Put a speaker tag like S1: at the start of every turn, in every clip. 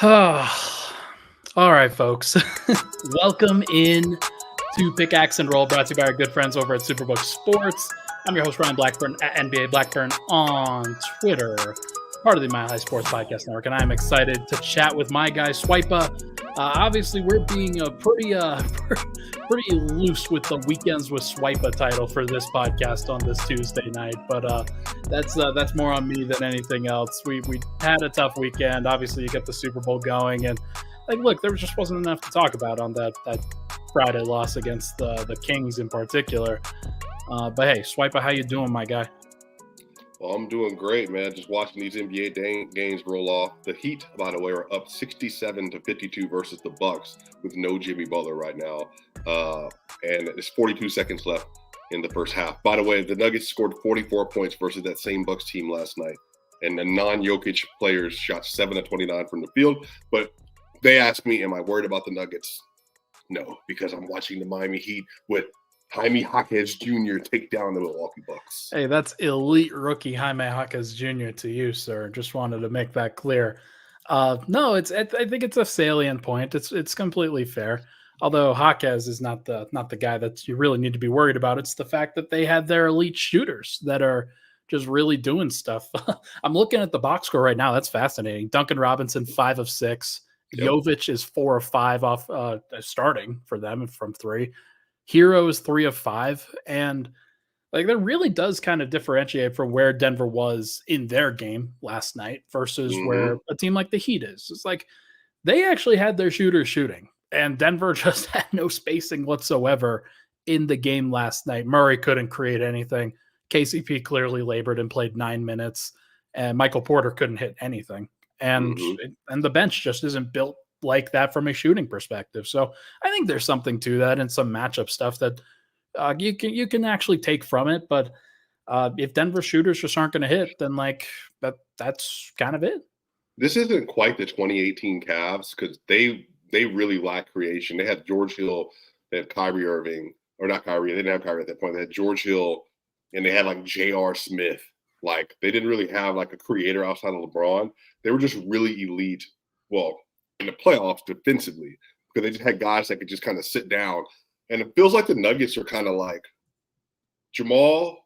S1: All right, folks. Welcome in to Pickaxe and Roll, brought to you by our good friends over at Superbook Sports. I'm your host, Ryan Blackburn, at NBA Blackburn on Twitter, part of the Mile High Sports Podcast Network, and I'm excited to chat with my guy, Swipa. Obviously, we're being pretty loose with the Weekends with Swipa title for this podcast on this Tuesday night, but that's more on me than anything else. We had a tough weekend. Obviously, you get the Super Bowl going, and look, there just wasn't enough to talk about on that Friday loss against the Kings in particular. But hey, Swipa, how you doing, my guy?
S2: Well, I'm doing great, man. Just watching these NBA games roll off. The Heat, by the way, are up 67-52 versus the Bucks with no Jimmy Butler right now. And there's 42 seconds left in the first half. By the way, the Nuggets scored 44 points versus that same Bucks team last night. And the non-Jokic players shot 7 of 29 from the field. But they asked me, am I worried about the Nuggets? No, because I'm watching the Miami Heat with Jaime Jaquez Jr. take down the Milwaukee Bucks.
S1: Hey, that's elite rookie Jaime Jaquez Jr. to you, sir. Just wanted to make that clear. No, I think it's a salient point. It's completely fair. Although Jaquez is not the guy that you really need to be worried about. It's the fact that they had their elite shooters that are just really doing stuff. I'm looking at the box score right now. That's fascinating. Duncan Robinson, 5 of 6. Yep. Jovic is 4 of 5 off starting for them from 3. Hero is 3 of 5, and that really does kind of differentiate from where Denver was in their game last night versus where a team like the Heat is. It's like they actually had their shooters shooting, and Denver just had no spacing whatsoever in the game last night. Murray couldn't create anything. KCP clearly labored and played 9 minutes, and Michael Porter couldn't hit anything. And the bench just isn't built like that from a shooting perspective. So I think there's something to that and some matchup stuff that you can actually take from it. But if Denver shooters just aren't going to hit, then that's kind of it.
S2: This isn't quite the 2018 Cavs because they really lack creation. They had George Hill, they had Kyrie Irving, or not Kyrie. They didn't have Kyrie at that point. They had George Hill, and they had J.R. Smith. They didn't really have a creator outside of LeBron. They were just really elite. Well, in the playoffs defensively, because they just had guys that could just kind of sit down. And it feels like the Nuggets are kind of like Jamal,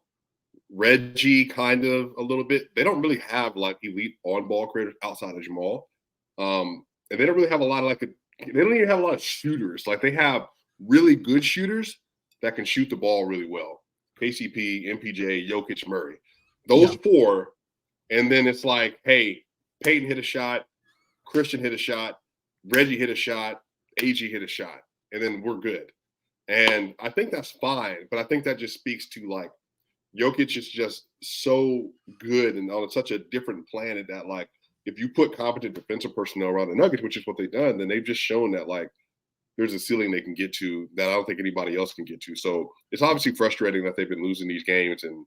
S2: Reggie, kind of a little bit. They don't really have elite on-ball creators outside of Jamal. And they don't really have a lot of they don't even have a lot of shooters. They have really good shooters that can shoot the ball really well. KCP, MPJ, Jokic, Murray. Those 4. And then it's hey, Peyton hit a shot, Christian hit a shot, Reggie hit a shot, AG hit a shot, and then we're good. And I think that's fine, but I think that just speaks to Jokic is just so good and on such a different planet that if you put competent defensive personnel around the Nuggets, which is what they've done, then they've just shown that there's a ceiling they can get to that I don't think anybody else can get to. So it's obviously frustrating that they've been losing these games and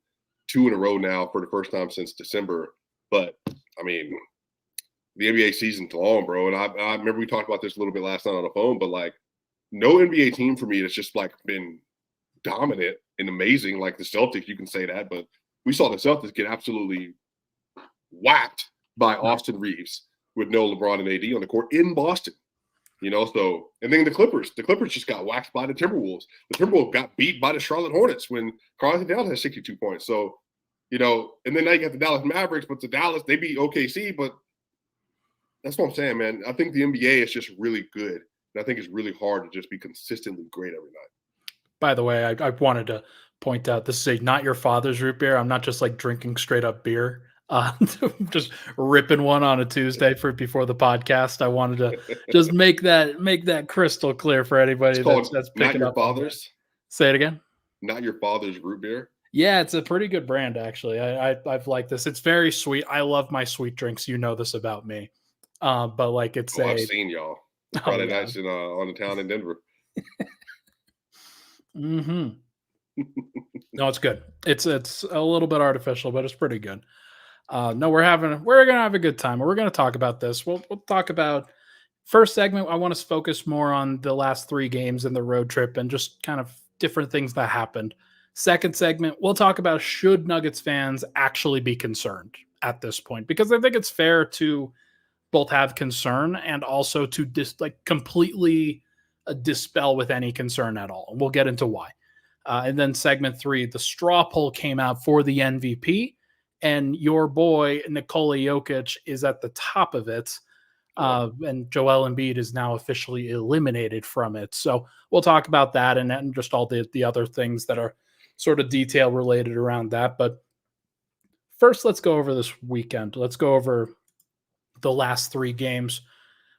S2: 2 in a row now for the first time since December. But I mean, the NBA season's long, bro. And I remember we talked about this a little bit last night on the phone, but no NBA team for me that's just been dominant and amazing. The Celtics, you can say that, but we saw the Celtics get absolutely whacked by Austin Reeves with no LeBron and AD on the court in Boston. So, and then the Clippers just got waxed by the Timberwolves. The Timberwolves got beat by the Charlotte Hornets when Karl-Anthony Towns had 62 points. So, and then now you got the Dallas Mavericks, but the Dallas, they beat OKC, but that's what I'm saying, man. I think the NBA is just really good. And I think it's really hard to just be consistently great every night.
S1: By the way, I wanted to point out, this is not your father's root beer. I'm not just drinking straight up beer. Just ripping one on a Tuesday before the podcast. I wanted to just make that crystal clear for anybody that's picking up. Not your father's? Say it again.
S2: Not your father's root beer?
S1: Yeah, it's a pretty good brand, actually. I've liked this. It's very sweet. I love my sweet drinks. You know this about me. But it's
S2: I've seen y'all Friday nights on the town in Denver.
S1: No, it's good. It's a little bit artificial, but it's pretty good. No, we're gonna have a good time. We're gonna talk about this. We'll talk about first segment. I want to focus more on the last 3 games and the road trip and just kind of different things that happened. Second segment, we'll talk about should Nuggets fans actually be concerned at this point, because I think it's fair to both have concern and also to completely dispel with any concern at all. And we'll get into why. And then segment 3, the straw poll came out for the MVP, and your boy Nikola Jokic is at the top of it. And Joel Embiid is now officially eliminated from it. So we'll talk about that and just all the other things that are sort of detail related around that. But first, let's go over this weekend. Let's go over the last 3 games.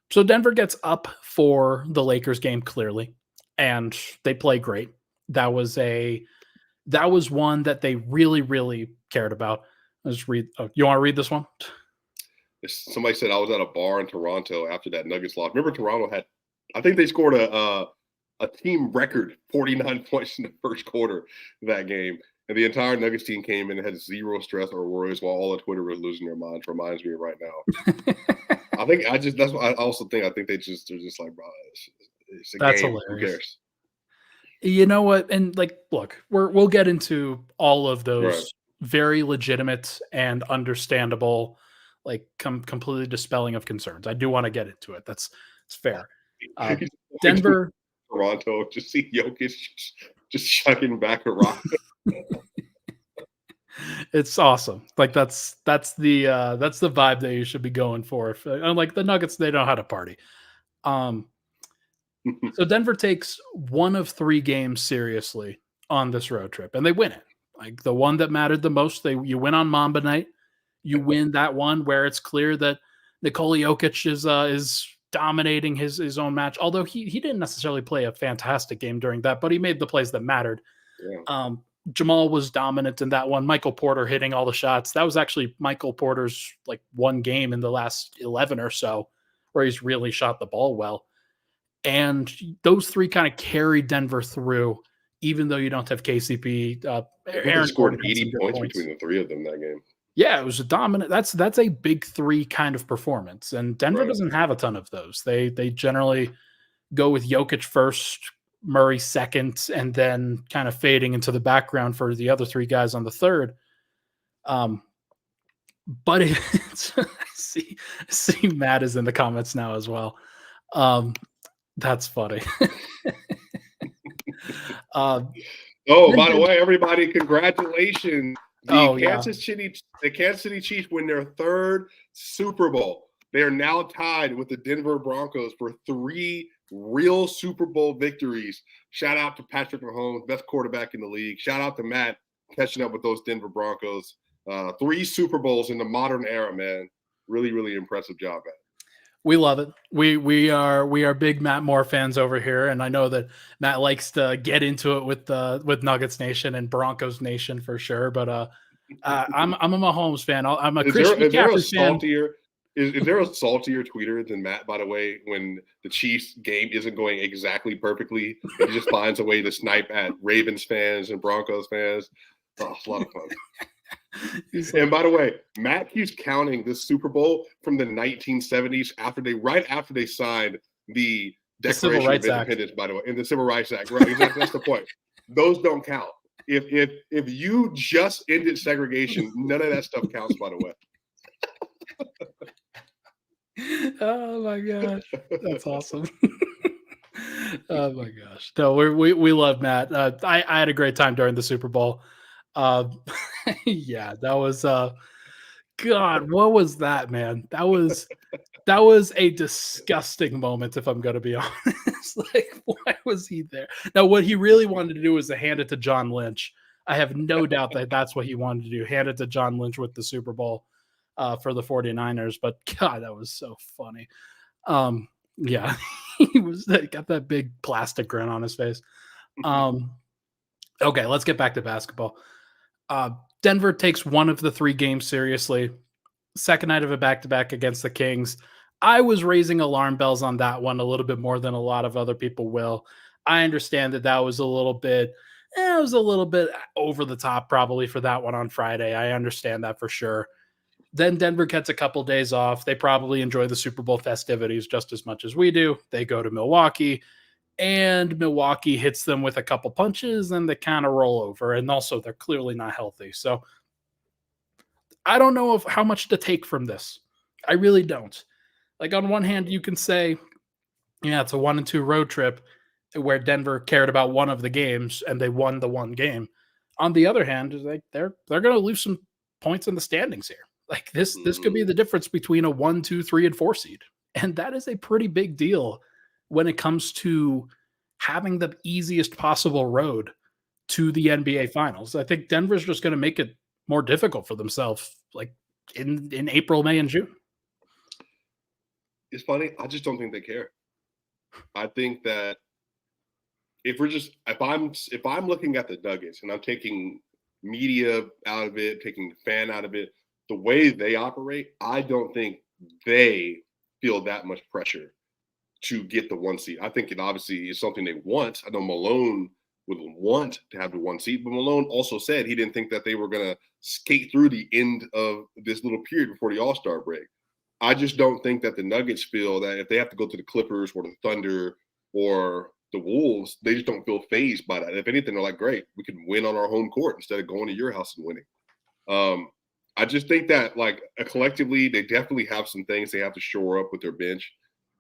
S1: So Denver gets up for the Lakers game clearly, and they play great. That was one that they really, really cared about. Let's read. Oh, you want to read this one?
S2: Somebody said I was at a bar in Toronto after that Nuggets loss. Remember, Toronto had, I think they scored a team record 49 points in the first quarter of that game. And the entire Nuggets team came in and had zero stress or worries while all of Twitter was losing their minds. Reminds me of right now. I think that's what I also think. I think they're just like, bro, it's a
S1: That's
S2: game.
S1: hilarious.
S2: Who cares?
S1: You know what? And look, we'll get into all of those
S2: Right.
S1: very legitimate and understandable, completely dispelling of concerns. I do want to get into it. It's fair. Denver,
S2: Toronto, just see Jokic just chucking back a rock.
S1: It's awesome. That's the vibe that you should be going for. Unlike the Nuggets, they know how to party. So Denver takes one of 3 games seriously on this road trip, and they win it. Like the one that mattered the most, you win on Mamba night. You win that one where it's clear that Nikola Jokic is dominating his own match. Although he didn't necessarily play a fantastic game during that, but he made the plays that mattered.
S2: Yeah.
S1: Jamal was dominant in that one. Michael Porter hitting all the shots. That was actually Michael Porter's one game in the last 11 or so where he's really shot the ball well. And those 3 kind of carried Denver through, even though you don't have KCP.
S2: Aaron scored 80 points between the 3 of them that game.
S1: Yeah, it was a dominant. That's a big 3 kind of performance, and Denver doesn't have a ton of those. They generally go with Jokic first, Murray second, and then kind of fading into the background for the other 3 guys on the third. But I see Matt is in the comments now as well. That's funny.
S2: By the way, everybody, congratulations. The Kansas City Chiefs win their 3rd Super Bowl. They are now tied with the Denver Broncos for 3 real Super Bowl victories. Shout out to Patrick Mahomes, best quarterback in the league. Shout out to Matt catching up with those Denver Broncos. 3 Super Bowls in the modern era, man. Really, really impressive job, man.
S1: We love it. We are big Matt Moore fans over here, and I know that Matt likes to get into it with Nuggets Nation and Broncos Nation for sure. But I'm a Mahomes fan. I'm a Christian McCaffrey fan.
S2: Is there a saltier tweeter than Matt, by the way, when the Chiefs game isn't going exactly perfectly? He just finds a way to snipe at Ravens fans and Broncos fans. Oh, it's a lot of fun. And by the way, Matt keeps counting this Super Bowl from the 1970s right after they signed the Declaration of Independence, by the way, in the Civil Rights Act. Right, exactly. That's the point. Those don't count. If you just ended segregation, none of that stuff counts, by the way.
S1: Oh my gosh, that's awesome. Oh my gosh, no, we love Matt. I had a great time during the Super Bowl. Yeah, that was God, what was that, man? That was a disgusting moment, if I'm gonna be honest. Why was he there? Now, what he really wanted to do was to hand it to John Lynch. I have no doubt that that's what he wanted to do. Hand it to John Lynch with the Super Bowl for the 49ers. But God, that was so funny. Yeah, he got that big plastic grin on his face. Okay, let's get back to basketball. Denver takes one of the 3 games seriously. Second night of a back-to-back against the Kings. I was raising alarm bells on that one a little bit more than a lot of other people will. I understand that was a little bit over the top probably for that one on Friday. I understand that for sure. Then Denver gets a couple days off. They probably enjoy the Super Bowl festivities just as much as we do. They go to Milwaukee, and Milwaukee hits them with a couple punches, and they kind of roll over. And also, they're clearly not healthy. So I don't know how much to take from this. I really don't. Like on one hand, you can say, yeah, it's a 1-2 road trip where Denver cared about one of the games and they won the one game. On the other hand, is like they're going to lose some points in the standings here. Like this could be
S2: Mhm.
S1: the difference between a 1, 2, 3, and 4 seed. And that is a pretty big deal when it comes to having the easiest possible road to the NBA finals. I think Denver's just going to make it more difficult for themselves like in April, May, and June.
S2: It's funny. I just don't think they care. I think that if I'm looking at the Nuggets and I'm taking media out of it, taking the fan out of it, the way they operate, I don't think they feel that much pressure to get the one seed. I think it obviously is something they want. I know Malone would want to have the one seed, but Malone also said he didn't think that they were going to skate through the end of this little period before the All-Star break. I just don't think that the Nuggets feel that if they have to go to the Clippers or the Thunder or the Wolves, they just don't feel phased by that. If anything, they're like, great, we can win on our home court instead of going to your house and winning. I just think that like collectively, they definitely have some things they have to shore up with their bench.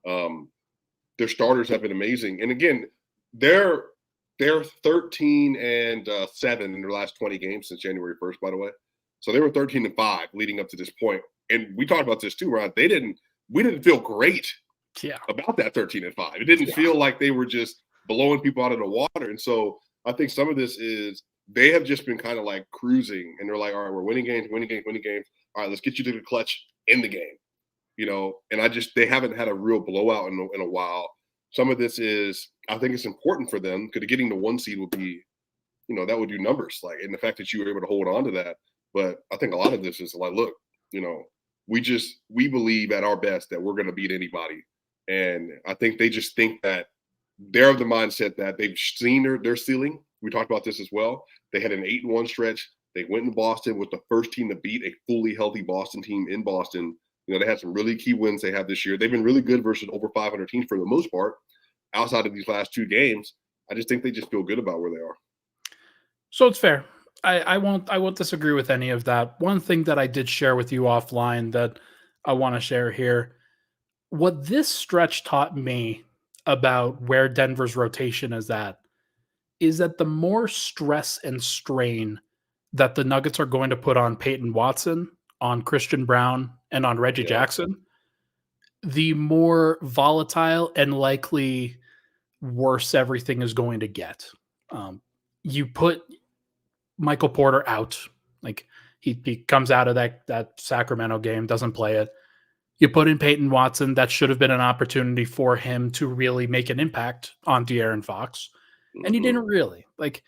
S2: Their starters have been amazing, and again, they're 13-7 in their last 20 games since January 1st. By the way, so they were 13-5 leading up to this point. And we talked about this too, Ron. We didn't feel great
S1: Yeah.
S2: about that 13-5. It didn't feel like they were just blowing people out of the water. And so I think some of this is they have just been kind of like cruising, and they're like, all right, we're winning games. All right, let's get you to the clutch in the game. And they haven't had a real blowout in a while. Some of this is, I think it's important for them because getting the one seed would be, that would do numbers. Like, and the fact that you were able to hold on to that. But I think a lot of this is like, look, we believe at our best that we're going to beat anybody. And I think they just think that they're of the mindset that they've seen their ceiling. We talked about this as well. They had an 8-1 stretch. They went in Boston, was the first team to beat a fully healthy Boston team in Boston. They had some really key wins they have this year. They've been really good versus over 500 teams for the most part. Outside of these last 2 games, I just think they just feel good about where they are.
S1: So it's fair. I won't disagree with any of that. One thing that I did share with you offline that I want to share here, what this stretch taught me about where Denver's rotation is that the more stress and strain that the Nuggets are going to put on Peyton Watson, on Christian Brown, and on Reggie
S2: Yeah.
S1: Jackson, the more volatile and likely worse everything is going to get. You put Michael Porter out, like he comes out of that Sacramento game, doesn't play it. You put in Peyton Watson, that should have been an opportunity for him to really make an impact on De'Aaron Fox, and he didn't really. Like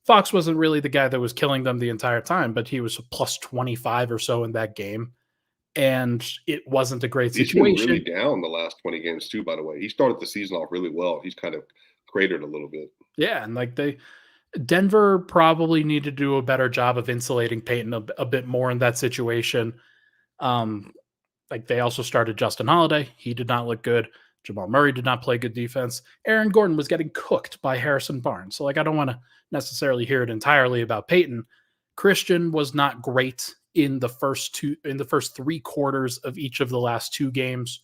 S1: Fox wasn't really the guy that was killing them the entire time, but he was a plus 25 or so in that game, and it wasn't a great
S2: He's been really
S1: situation.
S2: down the last 20 games too, by the way. He started the season off really well. He's kind of cratered a little bit.
S1: Yeah, and like Denver probably needed to do a better job of insulating Peyton a bit more in that situation. Like they also started Justin Holiday. He did not look good. Jamal Murray did not play good defense. Aaron Gordon was getting cooked by Harrison Barnes. So like I don't want to necessarily hear it entirely about Peyton. Christian was not great in the first 3 quarters of each of the last 2 games,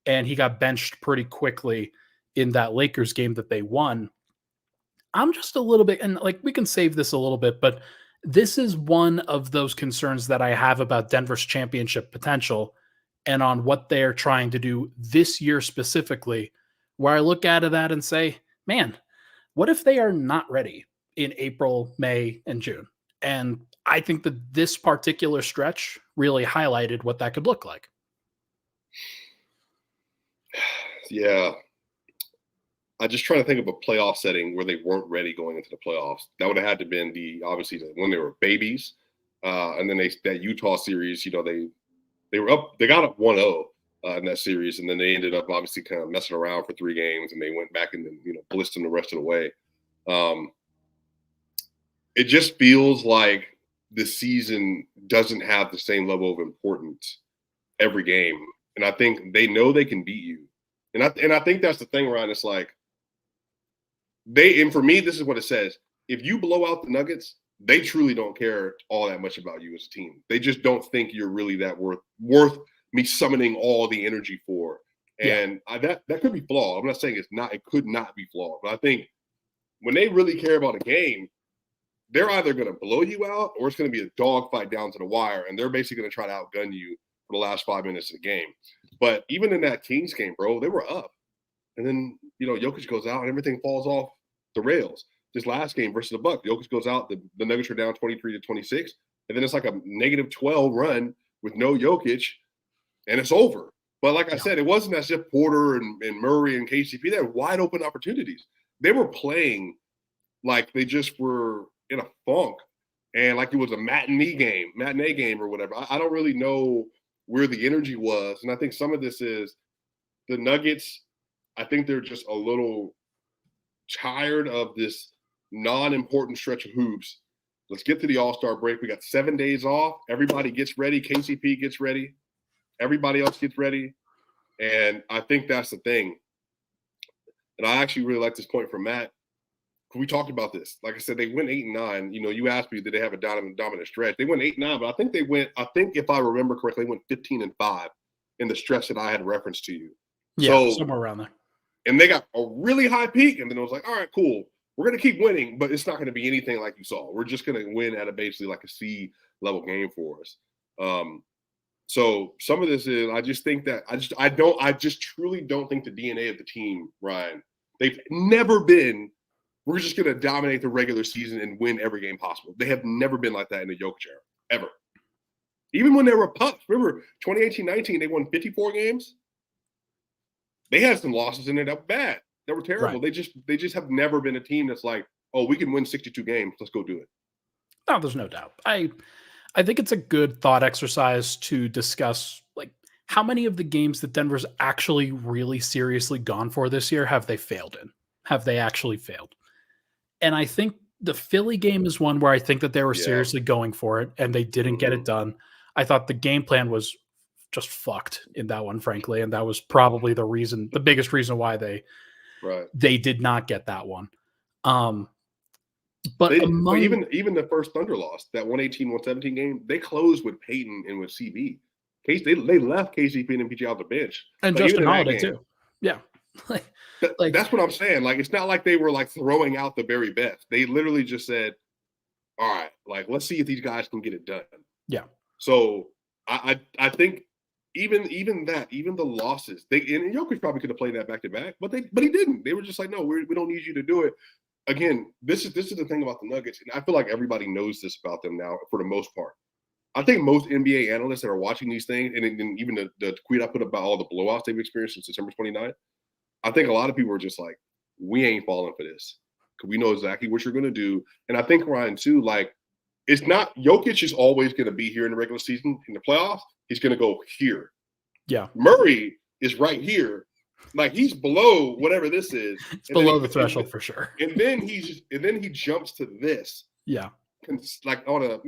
S1: and he got benched pretty quickly in that Lakers game that they won. I'm just a little bit, and like we can save this a little bit, but this is one of those concerns that I have about Denver's championship potential and on what they're trying to do this year specifically, where I look at that and say, man, what if they are not ready in April, May, and June? And I think that this particular stretch really highlighted what that could look like.
S2: Yeah. I just trying to think of a playoff setting where they weren't ready going into the playoffs. That would have had to been obviously when they were babies, and then that Utah series. They were up. They got up 1-0 in that series, and then they ended up obviously kind of messing around for 3 games, and they went back and then blitzed them the rest of the way. It just feels like the season doesn't have the same level of importance every game, and I think they know they can beat you, and I think that's the thing, Ryan. It's like. And for me, this is what it says. If you blow out the Nuggets, they truly don't care all that much about you as a team. They just don't think you're really that worth me summoning all the energy for. And that could be flawed. I'm not saying it's not. It could not be flawed. But I think when they really care about a game, they're either going to blow you out or it's going to be a dogfight down to the wire, and they're basically going to try to outgun you for the last 5 minutes of the game. But even in that Kings game, bro, they were up. And then, Jokic goes out and everything falls off the rails. This last game versus the Bucks, Jokic goes out, the Nuggets are down 23-26, and then it's like a -12 run with no Jokic, and it's over. But like I said, it wasn't as if Porter and Murray and KCP, they had wide open opportunities. They were playing like they just were in a funk, and like it was a matinee game or whatever. I don't really know where the energy was, and I think some of this is the Nuggets. I think they're just a little tired of this non-important stretch of hoops. Let's get to the All-Star break. We got 7 days off. Everybody gets ready. KCP gets ready. Everybody else gets ready. And I think that's the thing. And I actually really like this point from Matt. We talked about this. Like I said, they went 8-9. You asked me, did they have a dominant stretch? They went 8-9, but I think if I remember correctly, they went 15-5 in the stretch that I had referenced to you.
S1: Yeah, so, somewhere around there.
S2: And they got a really high peak, and then it was like, all right, cool. We're going to keep winning, but it's not going to be anything like you saw. We're just going to win at basically like a C-level game for us. So some of this is, I just think that I just truly don't think the DNA of the team, Ryan, they've never been, we're just going to dominate the regular season and win every game possible. They have never been like that in the Jokic era, ever. Even when they were pups, remember 2018-19, they won 54 games. They had some losses in there that were bad. That were terrible. Right. They just have never been a team that's like, oh, we can win 62 games. Let's go do it.
S1: No, there's no doubt. I think it's a good thought exercise to discuss, like, how many of the games that Denver's actually really seriously gone for this year have they failed in? Have they actually failed? And I think the Philly game is one where I think that they were seriously going for it and they didn't get it done. I thought the game plan was just fucked in that one, frankly, and that was probably the biggest reason why they did not get that one. But
S2: even the first Thunder loss, that 118-117 game, they closed with Peyton and with CB. They left KCP and MPG out the bench,
S1: and Justin Holiday too. Yeah,
S2: that's what I'm saying. Like, it's not like they were like throwing out the very best. They literally just said, "All right, like, let's see if these guys can get it done."
S1: Yeah.
S2: So I think. Even the losses, and Jokic probably could have played that back to back, but he didn't. They were just like, no, we don't need you to do it. Again, this is the thing about the Nuggets, and I feel like everybody knows this about them now for the most part. I think most NBA analysts that are watching these things, and even the tweet I put about all the blowouts they've experienced since September 29th, I think a lot of people are just like, we ain't falling for this because we know exactly what you're going to do. And I think Ryan too, like, it's not Jokic is always going to be here in the regular season. In the playoffs, he's going to go here.
S1: Yeah.
S2: Murray is right here. Like, he's below whatever this is.
S1: It's below the threshold for sure.
S2: And then he jumps to this.
S1: Yeah.
S2: Like on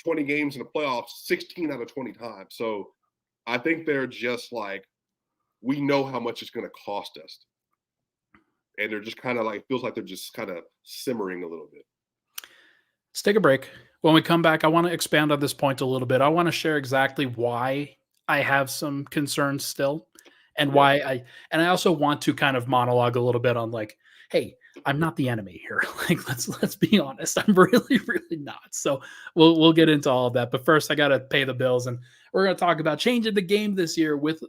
S2: 20 games in the playoffs, 16 out of 20 times. So I think they're just like, we know how much it's going to cost us. And they're just kind of like, feels like they're just kind of simmering a little bit.
S1: Let's take a break. When we come back, I want to expand on this point a little bit. I want to share exactly why I have some concerns still, and why I also want to kind of monologue a little bit on, like, hey, I'm not the enemy here. Like, let's be honest. I'm really, really not. So we'll get into all of that. But first, I got to pay the bills, and we're going to talk about changing the game this year with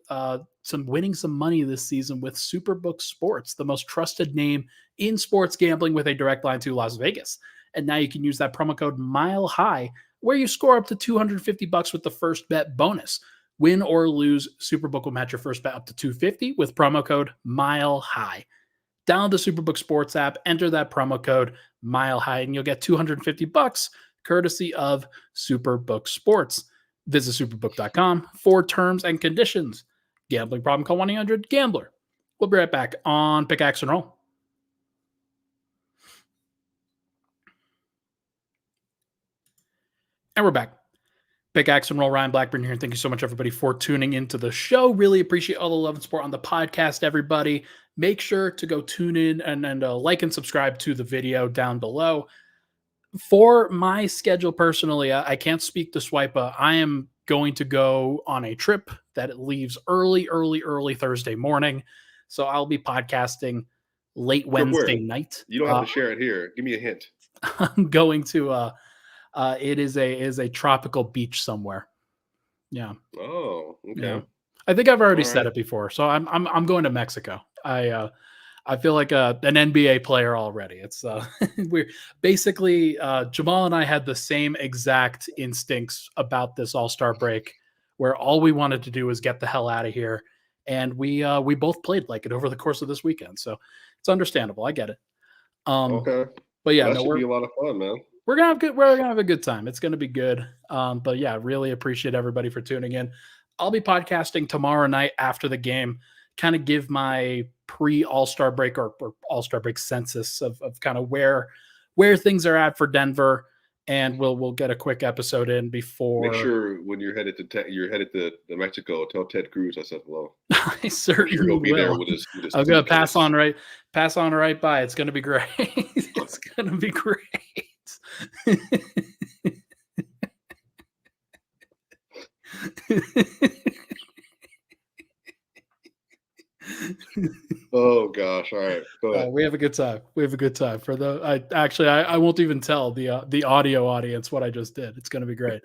S1: winning some money this season with Superbook Sports, the most trusted name in sports gambling with a direct line to Las Vegas. And now you can use that promo code MILEHIGH, where you score up to $250 with the first bet bonus. Win or lose, Superbook will match your first bet up to $250 with promo code MILEHIGH. Download the Superbook Sports app, enter that promo code MILEHIGH, and you'll get $250 courtesy of Superbook Sports. Visit superbook.com for terms and conditions. Gambling problem? Call 1-800-GAMBLER. We'll be right back on Pickaxe and Roll. And we're back. Pickaxe and Roll, Ryan Blackburn here. Thank you so much, everybody, for tuning into the show. Really appreciate all the love and support on the podcast, everybody. Make sure to go tune in and like and subscribe to the video down below. For my schedule personally, I can't speak to Swipa. I am going to go on a trip that it leaves early Thursday morning. So I'll be podcasting late Wednesday night.
S2: You don't have to share it here. Give me a hint.
S1: I'm going to it is a tropical beach somewhere. Yeah.
S2: Oh, okay.
S1: Yeah. I think I've already said it before. So I'm going to Mexico. I feel like an NBA player already. It's we're basically Jamal and I had the same exact instincts about this All-Star break, where all we wanted to do was get the hell out of here, and we both played like it over the course of this weekend. So it's understandable. I get it.
S2: Okay.
S1: But yeah,
S2: well, that should be a lot of fun, man.
S1: We're gonna have a good time. It's gonna be good. But yeah, really appreciate everybody for tuning in. I'll be podcasting tomorrow night after the game, kind of give my pre-All-Star break or All-Star break census of kind of where things are at for Denver, and we'll get a quick episode in before.
S2: Make sure when you're headed to Mexico, tell Ted Cruz I said hello.
S1: I certainly
S2: sure he'll be
S1: will.
S2: there with his
S1: I'm gonna pass on right by. It's gonna be great. It's gonna be great.
S2: Oh gosh! All right, go ahead.
S1: We have a good time. For the I won't even tell the audio audience what I just did. It's going to be great.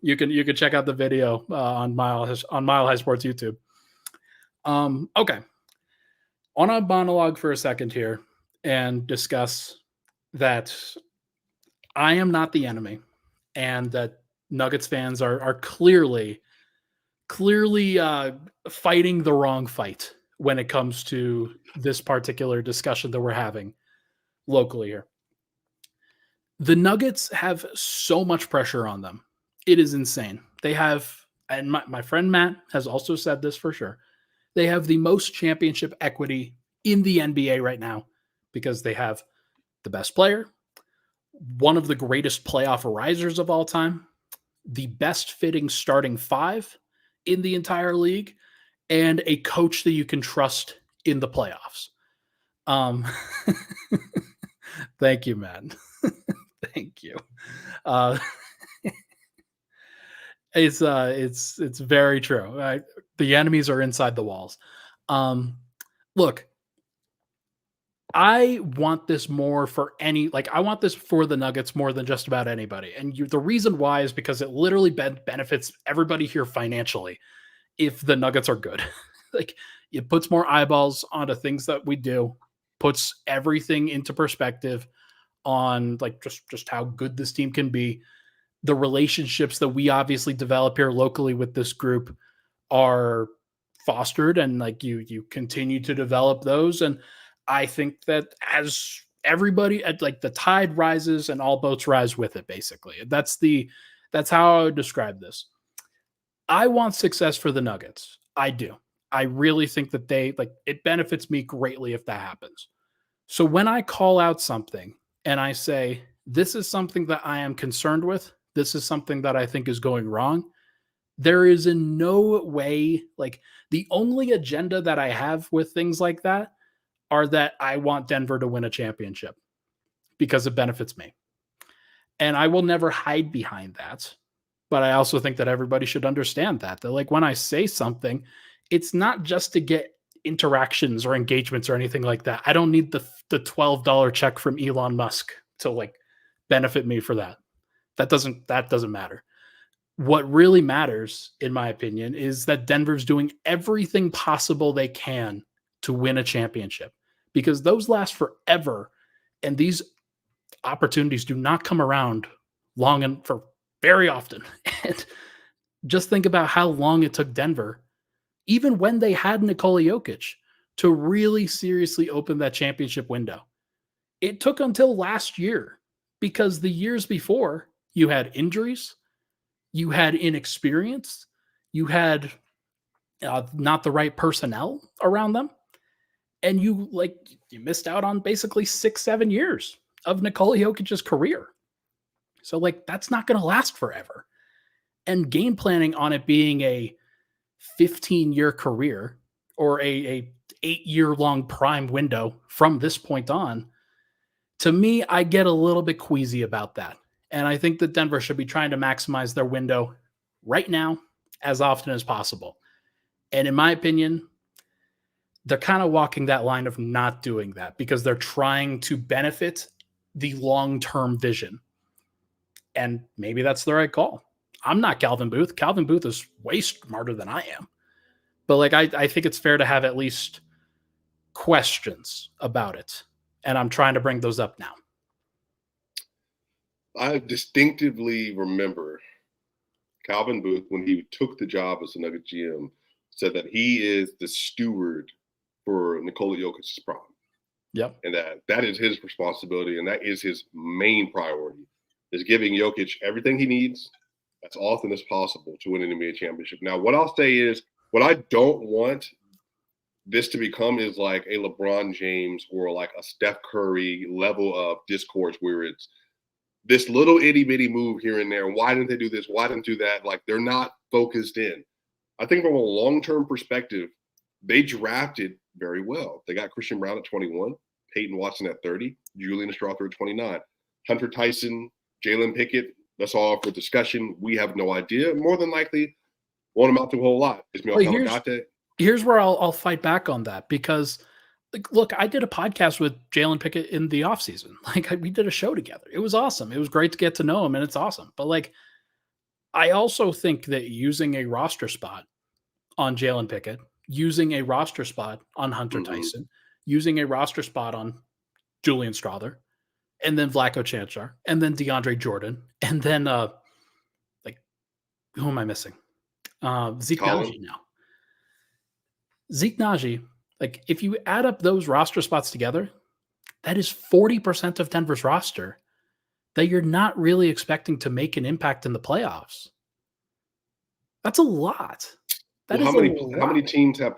S1: You can check out the video on Mile High Sports YouTube. Okay, on a monologue for a second here and discuss that I am not the enemy, and that Nuggets fans are clearly fighting the wrong fight when it comes to this particular discussion that we're having locally here. The Nuggets have so much pressure on them. It is insane. They have, and my friend Matt has also said this for sure, they have the most championship equity in the NBA right now because they have the best player, one of the greatest playoff risers of all time, the best fitting starting five in the entire league, and a coach that you can trust in the playoffs. Thank you, man. Thank you. It's very true. The enemies are inside the walls. Look, I want this more for I want this for the Nuggets more than just about anybody. And the reason why is because it literally benefits everybody here financially if the Nuggets are good. Like, it puts more eyeballs onto things that we do, puts everything into perspective on like just how good this team can be. The relationships that we obviously develop here locally with this group are fostered, and like you continue to develop those. And I think that as everybody at like the tide rises and all boats rise with it, basically. That's how I would describe this. I want success for the Nuggets. I do. I really think that it benefits me greatly if that happens. So when I call out something and I say, this is something that I am concerned with, this is something that I think is going wrong, there is in no way, like, the only agenda that I have with things like that are that I want Denver to win a championship because it benefits me. And I will never hide behind that. But I also think that everybody should understand that like when I say something, it's not just to get interactions or engagements or anything like that. I don't need the $12 check from Elon Musk to like benefit me for that. That doesn't matter. What really matters, in my opinion, is that Denver's doing everything possible they can to win a championship, because those last forever, and these opportunities do not come around long and for very often. And just think about how long it took Denver, even when they had Nikola Jokic, to really seriously open that championship window. It took until last year, because the years before, you had injuries, you had inexperience, you had not the right personnel around them, and you missed out on basically 6-7 years of Nikola Jokic's career. So that's not going to last forever. And game planning on it being a 15-year career or a 8-year-long prime window from this point on, to me, I get a little bit queasy about that. And I think that Denver should be trying to maximize their window right now as often as possible. And in my opinion, they're kind of walking that line of not doing that because they're trying to benefit the long-term vision. And maybe that's the right call. I'm not Calvin Booth. Calvin Booth is way smarter than I am. But like I think it's fair to have at least questions about it. And I'm trying to bring those up now.
S2: I distinctively remember Calvin Booth, when he took the job as the Nugget GM, said that he is the steward for Nikola Jokic's problem.
S1: Yep.
S2: And that is his responsibility, and that is his main priority, is giving Jokic everything he needs as often as possible to win an NBA championship. Now, what I'll say is, what I don't want this to become is like a LeBron James or like a Steph Curry level of discourse where it's this little itty bitty move here and there. Why didn't they do this? Why didn't they do that? Like, they're not focused in. I think from a long-term perspective, they drafted very well. They got Christian Brown at 21, Peyton Watson at 30, Julian Strawther at 29, Hunter Tyson, Jalen Pickett. That's all for discussion. We have no idea. More than likely, won't amount to a whole lot.
S1: Here's where I'll fight back on that because, like, look, I did a podcast with Jalen Pickett in the offseason. Like, we did a show together. It was awesome. It was great to get to know him, and it's awesome. But, like, I also think that using a roster spot on Jalen Pickett, using a roster spot on Hunter Tyson, using a roster spot on Julian Strawther, and then Vlatko Čančar, and then DeAndre Jordan, and then like, who am I missing? Zeke Naji now. Zeke Naji, like, if you add up those roster spots together, that is 40% of Denver's roster that you're not really expecting to make an impact in the playoffs. That's a lot.
S2: How many teams have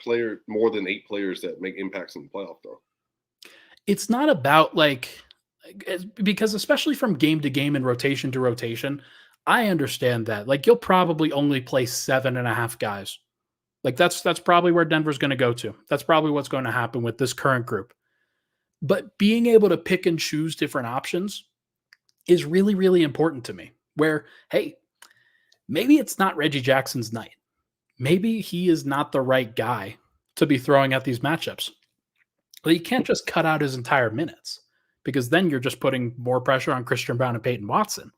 S2: more than 8 players that make impacts in the playoff, though?
S1: It's not about because especially from game to game and rotation to rotation, I understand that. Like, you'll probably only play 7.5 guys. Like, that's probably where Denver's going to go to. That's probably what's going to happen with this current group. But being able to pick and choose different options is really, really important to me. Where, hey, maybe it's not Reggie Jackson's night. Maybe he is not the right guy to be throwing at these matchups. But you can't just cut out his entire minutes because then you're just putting more pressure on Christian Brown and Peyton Watson.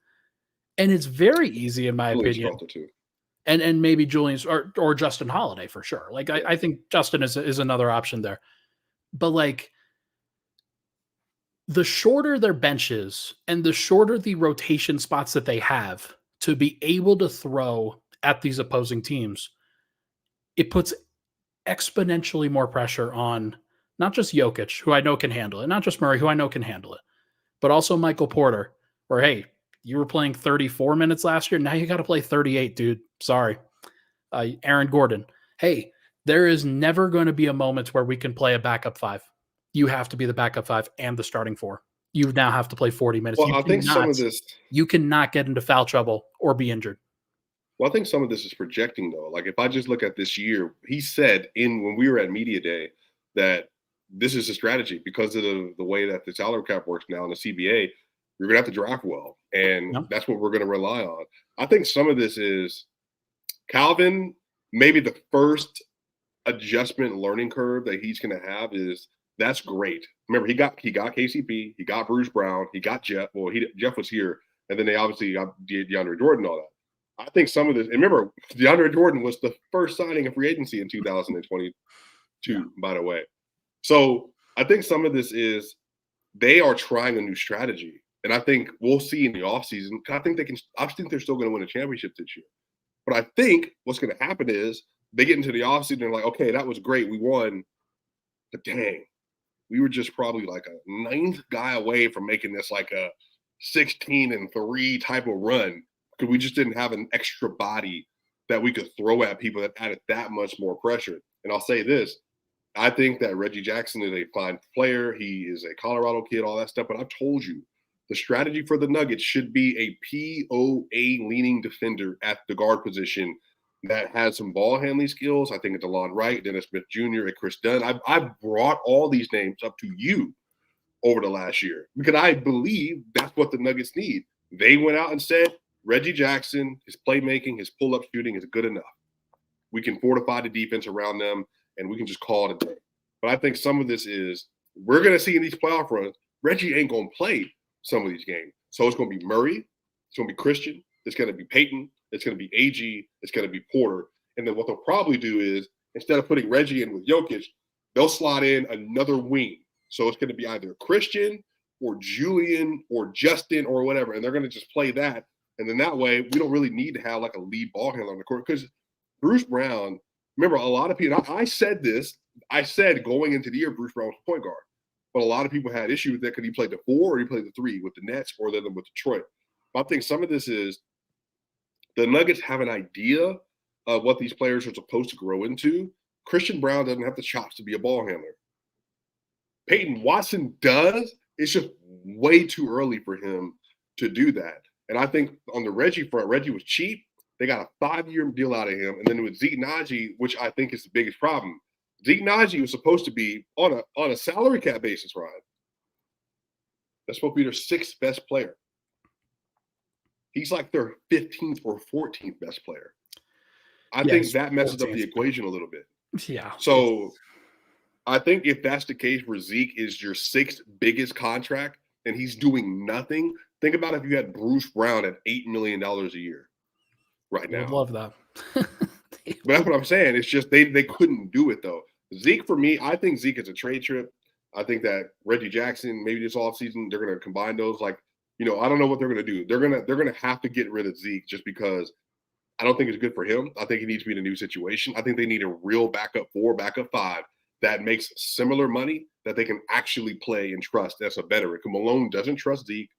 S1: And it's very easy, in my opinion. And maybe Julian's or Justin Holiday for sure. Like, I think Justin is another option there. But like, the shorter their bench is and the shorter the rotation spots that they have to be able to throw at these opposing teams, it puts exponentially more pressure on not just Jokic, who I know can handle it, not just Murray, who I know can handle it, but also Michael Porter, where, hey, you were playing 34 minutes last year. Now you got to play 38, dude. Sorry. Aaron Gordon. Hey, there is never going to be a moment where we can play a backup 5. You have to be the backup 5 and the starting 4. You now have to play 40 minutes.
S2: Well, I think some of this,
S1: you cannot get into foul trouble or be injured.
S2: Well, I think some of this is projecting, though. Like, if I just look at this year, he said when we were at Media Day that this is a strategy because of the way that the salary cap works now in the CBA. You're going to have to draft well, and that's what we're going to rely on. I think some of this is Calvin, maybe the first adjustment learning curve that he's going to have is that's great. Remember, he got KCP, he got Bruce Brown, he got Jeff. Well, Jeff was here, and then they obviously got DeAndre Jordan and all that. I think some of this, and remember, DeAndre Jordan was the first signing of free agency in 2022, by the way. So I think some of this is they are trying a new strategy. And I think we'll see in the offseason. I think they're still going to win a championship this year. But I think what's going to happen is they get into the offseason and they're like, okay, that was great. We won. But dang, we were just probably like a 9th guy away from making this like a 16-3 type of run because we just didn't have an extra body that we could throw at people that added that much more pressure. And I'll say this. I think that Reggie Jackson is a fine player. He is a Colorado kid, all that stuff. But I've told you, the strategy for the Nuggets should be a POA-leaning defender at the guard position that has some ball handling skills. I think at DeLon Wright, Dennis Smith Jr., and Chris Dunn. I've brought all these names up to you over the last year because I believe that's what the Nuggets need. They went out and said Reggie Jackson, his playmaking, his pull-up shooting is good enough. We can fortify the defense around them, and we can just call it a day. But I think some of this is we're going to see in these playoff runs, Reggie ain't going to play some of these games. So it's going to be Murray, it's going to be Christian, it's going to be Peyton, it's going to be AG, it's going to be Porter. And then what they'll probably do is instead of putting Reggie in with Jokic, they'll slot in another wing. So it's going to be either Christian or Julian or Justin or whatever. And they're going to just play that. And then that way, we don't really need to have like a lead ball handler on the court. Because Bruce Brown, remember, a lot of people, I said this, I said going into the year, Bruce Brown was point guard. But a lot of people had issue with that because he played the 4 or he played the 3 with the Nets or then with Detroit. But I think some of this is the Nuggets have an idea of what these players are supposed to grow into. Christian Brown doesn't have the chops to be a ball handler. Peyton Watson does. It's just way too early for him to do that. And I think on the Reggie front, Reggie was cheap. They got a 5-year deal out of him. And then with Zeke Naji, which I think is the biggest problem, Zeke Naji was supposed to be on a salary cap basis, Ryan. That's supposed to be their 6th best player. He's like their 15th or 14th best player. I think that messes up the equation a little bit.
S1: Yeah.
S2: So I think if that's the case where Zeke is your 6th biggest contract and he's doing nothing, think about if you had Bruce Brown at $8 million a year right now.
S1: I would love that.
S2: But that's what I'm saying. It's just they couldn't do it, though. Zeke, for me, I think Zeke is a trade trip. I think that Reggie Jackson, maybe this offseason, they're going to combine those. Like, I don't know what they're going to do. They're going to have to get rid of Zeke just because I don't think it's good for him. I think he needs to be in a new situation. I think they need a real backup 4, backup 5 that makes similar money that they can actually play and trust as a veteran. Because Malone doesn't trust Zeke,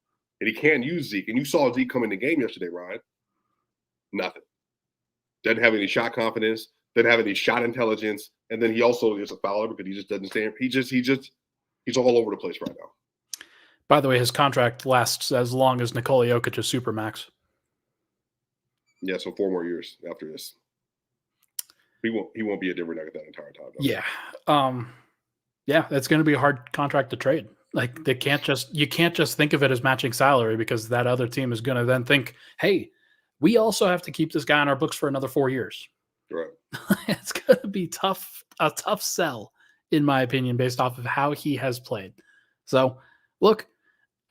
S2: and he can't use Zeke. And you saw Zeke come in the game yesterday, Ryan. Nothing. Doesn't have any shot confidence. Doesn't have any shot intelligence. And then he also is a fouler because he just doesn't stand. He's all over the place right now.
S1: By the way, his contract lasts as long as Nikola Jokic is Supermax.
S2: Yeah, so 4 more years after this. He won't be a Denver Nugget that entire time.
S1: Yeah. Yeah, that's going to be a hard contract to trade. Like you can't just think of it as matching salary because that other team is going to then think, hey, we also have to keep this guy on our books for another 4 years.
S2: Right.
S1: It's going to be a tough sell, in my opinion, based off of how he has played. So, look,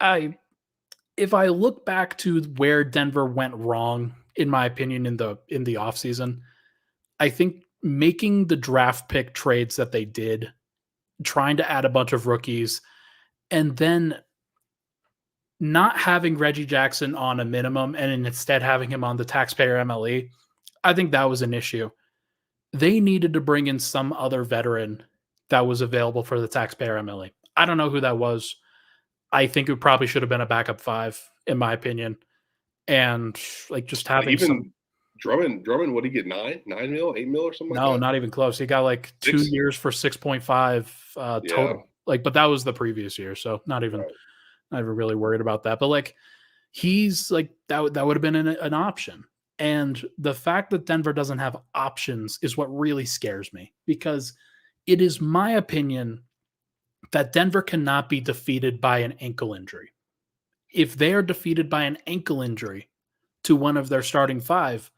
S1: if I look back to where Denver went wrong, in my opinion, in the offseason, I think making the draft pick trades that they did, trying to add a bunch of rookies, and then not having Reggie Jackson on a minimum and instead having him on the taxpayer MLE, I think that was an issue. They needed to bring in some other veteran that was available for the taxpayer MLE. I don't know who that was. I think it probably should have been a backup 5, in my opinion. And like just having some
S2: Drummond, what did he get? 9 mil, 8 mil or something like that?
S1: No, not even close. He got like 2 years for 6.5 total. Like, but that was the previous year. So not even really worried about that. But like, he's like, that would have been an option. And the fact that Denver doesn't have options is what really scares me, because it is my opinion that Denver cannot be defeated by an ankle injury. If they are defeated by an ankle injury to one of their starting 5,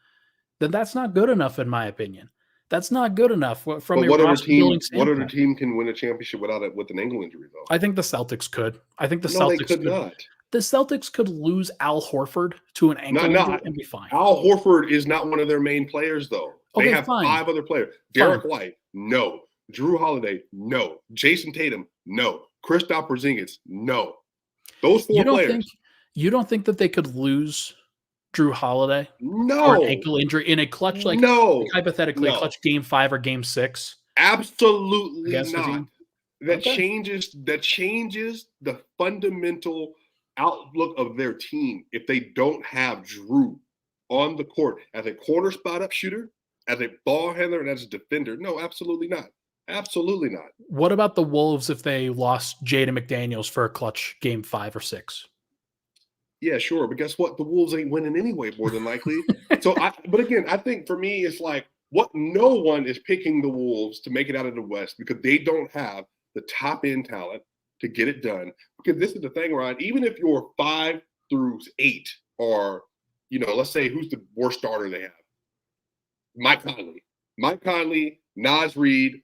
S1: then that's not good enough, in my opinion. That's not good enough from
S2: what other team can win a championship with an ankle injury, though?
S1: I think the Celtics could.
S2: They could not.
S1: The Celtics could lose Al Horford to an ankle injury and be fine.
S2: Al Horford is not one of their main players, though. They have 5 other players. Derek White, no. Drew Holiday, no. Jason Tatum, no. Kristaps Porzingis, no. Those 4 players.
S1: You don't think that they could lose Drew Holiday?
S2: No.
S1: Or an ankle injury in a clutch, hypothetically, a clutch game 5 or game 6?
S2: Absolutely not. That changes the fundamental outlook of their team if they don't have Drew on the court as a corner spot up shooter, as a ball handler, and as a defender. No, absolutely not. Absolutely not.
S1: What about the Wolves if they lost Jaden McDaniels for a clutch game 5 or 6?
S2: Yeah, sure. But guess what? The Wolves ain't winning anyway, more than likely. But again, I think for me, it's like no one is picking the Wolves to make it out of the West because they don't have the top end talent to get it done. Because this is the thing, Ryan. Even if you're 5 through 8, or let's say who's the worst starter they have, Mike Conley. Mike Conley, Naz Reid,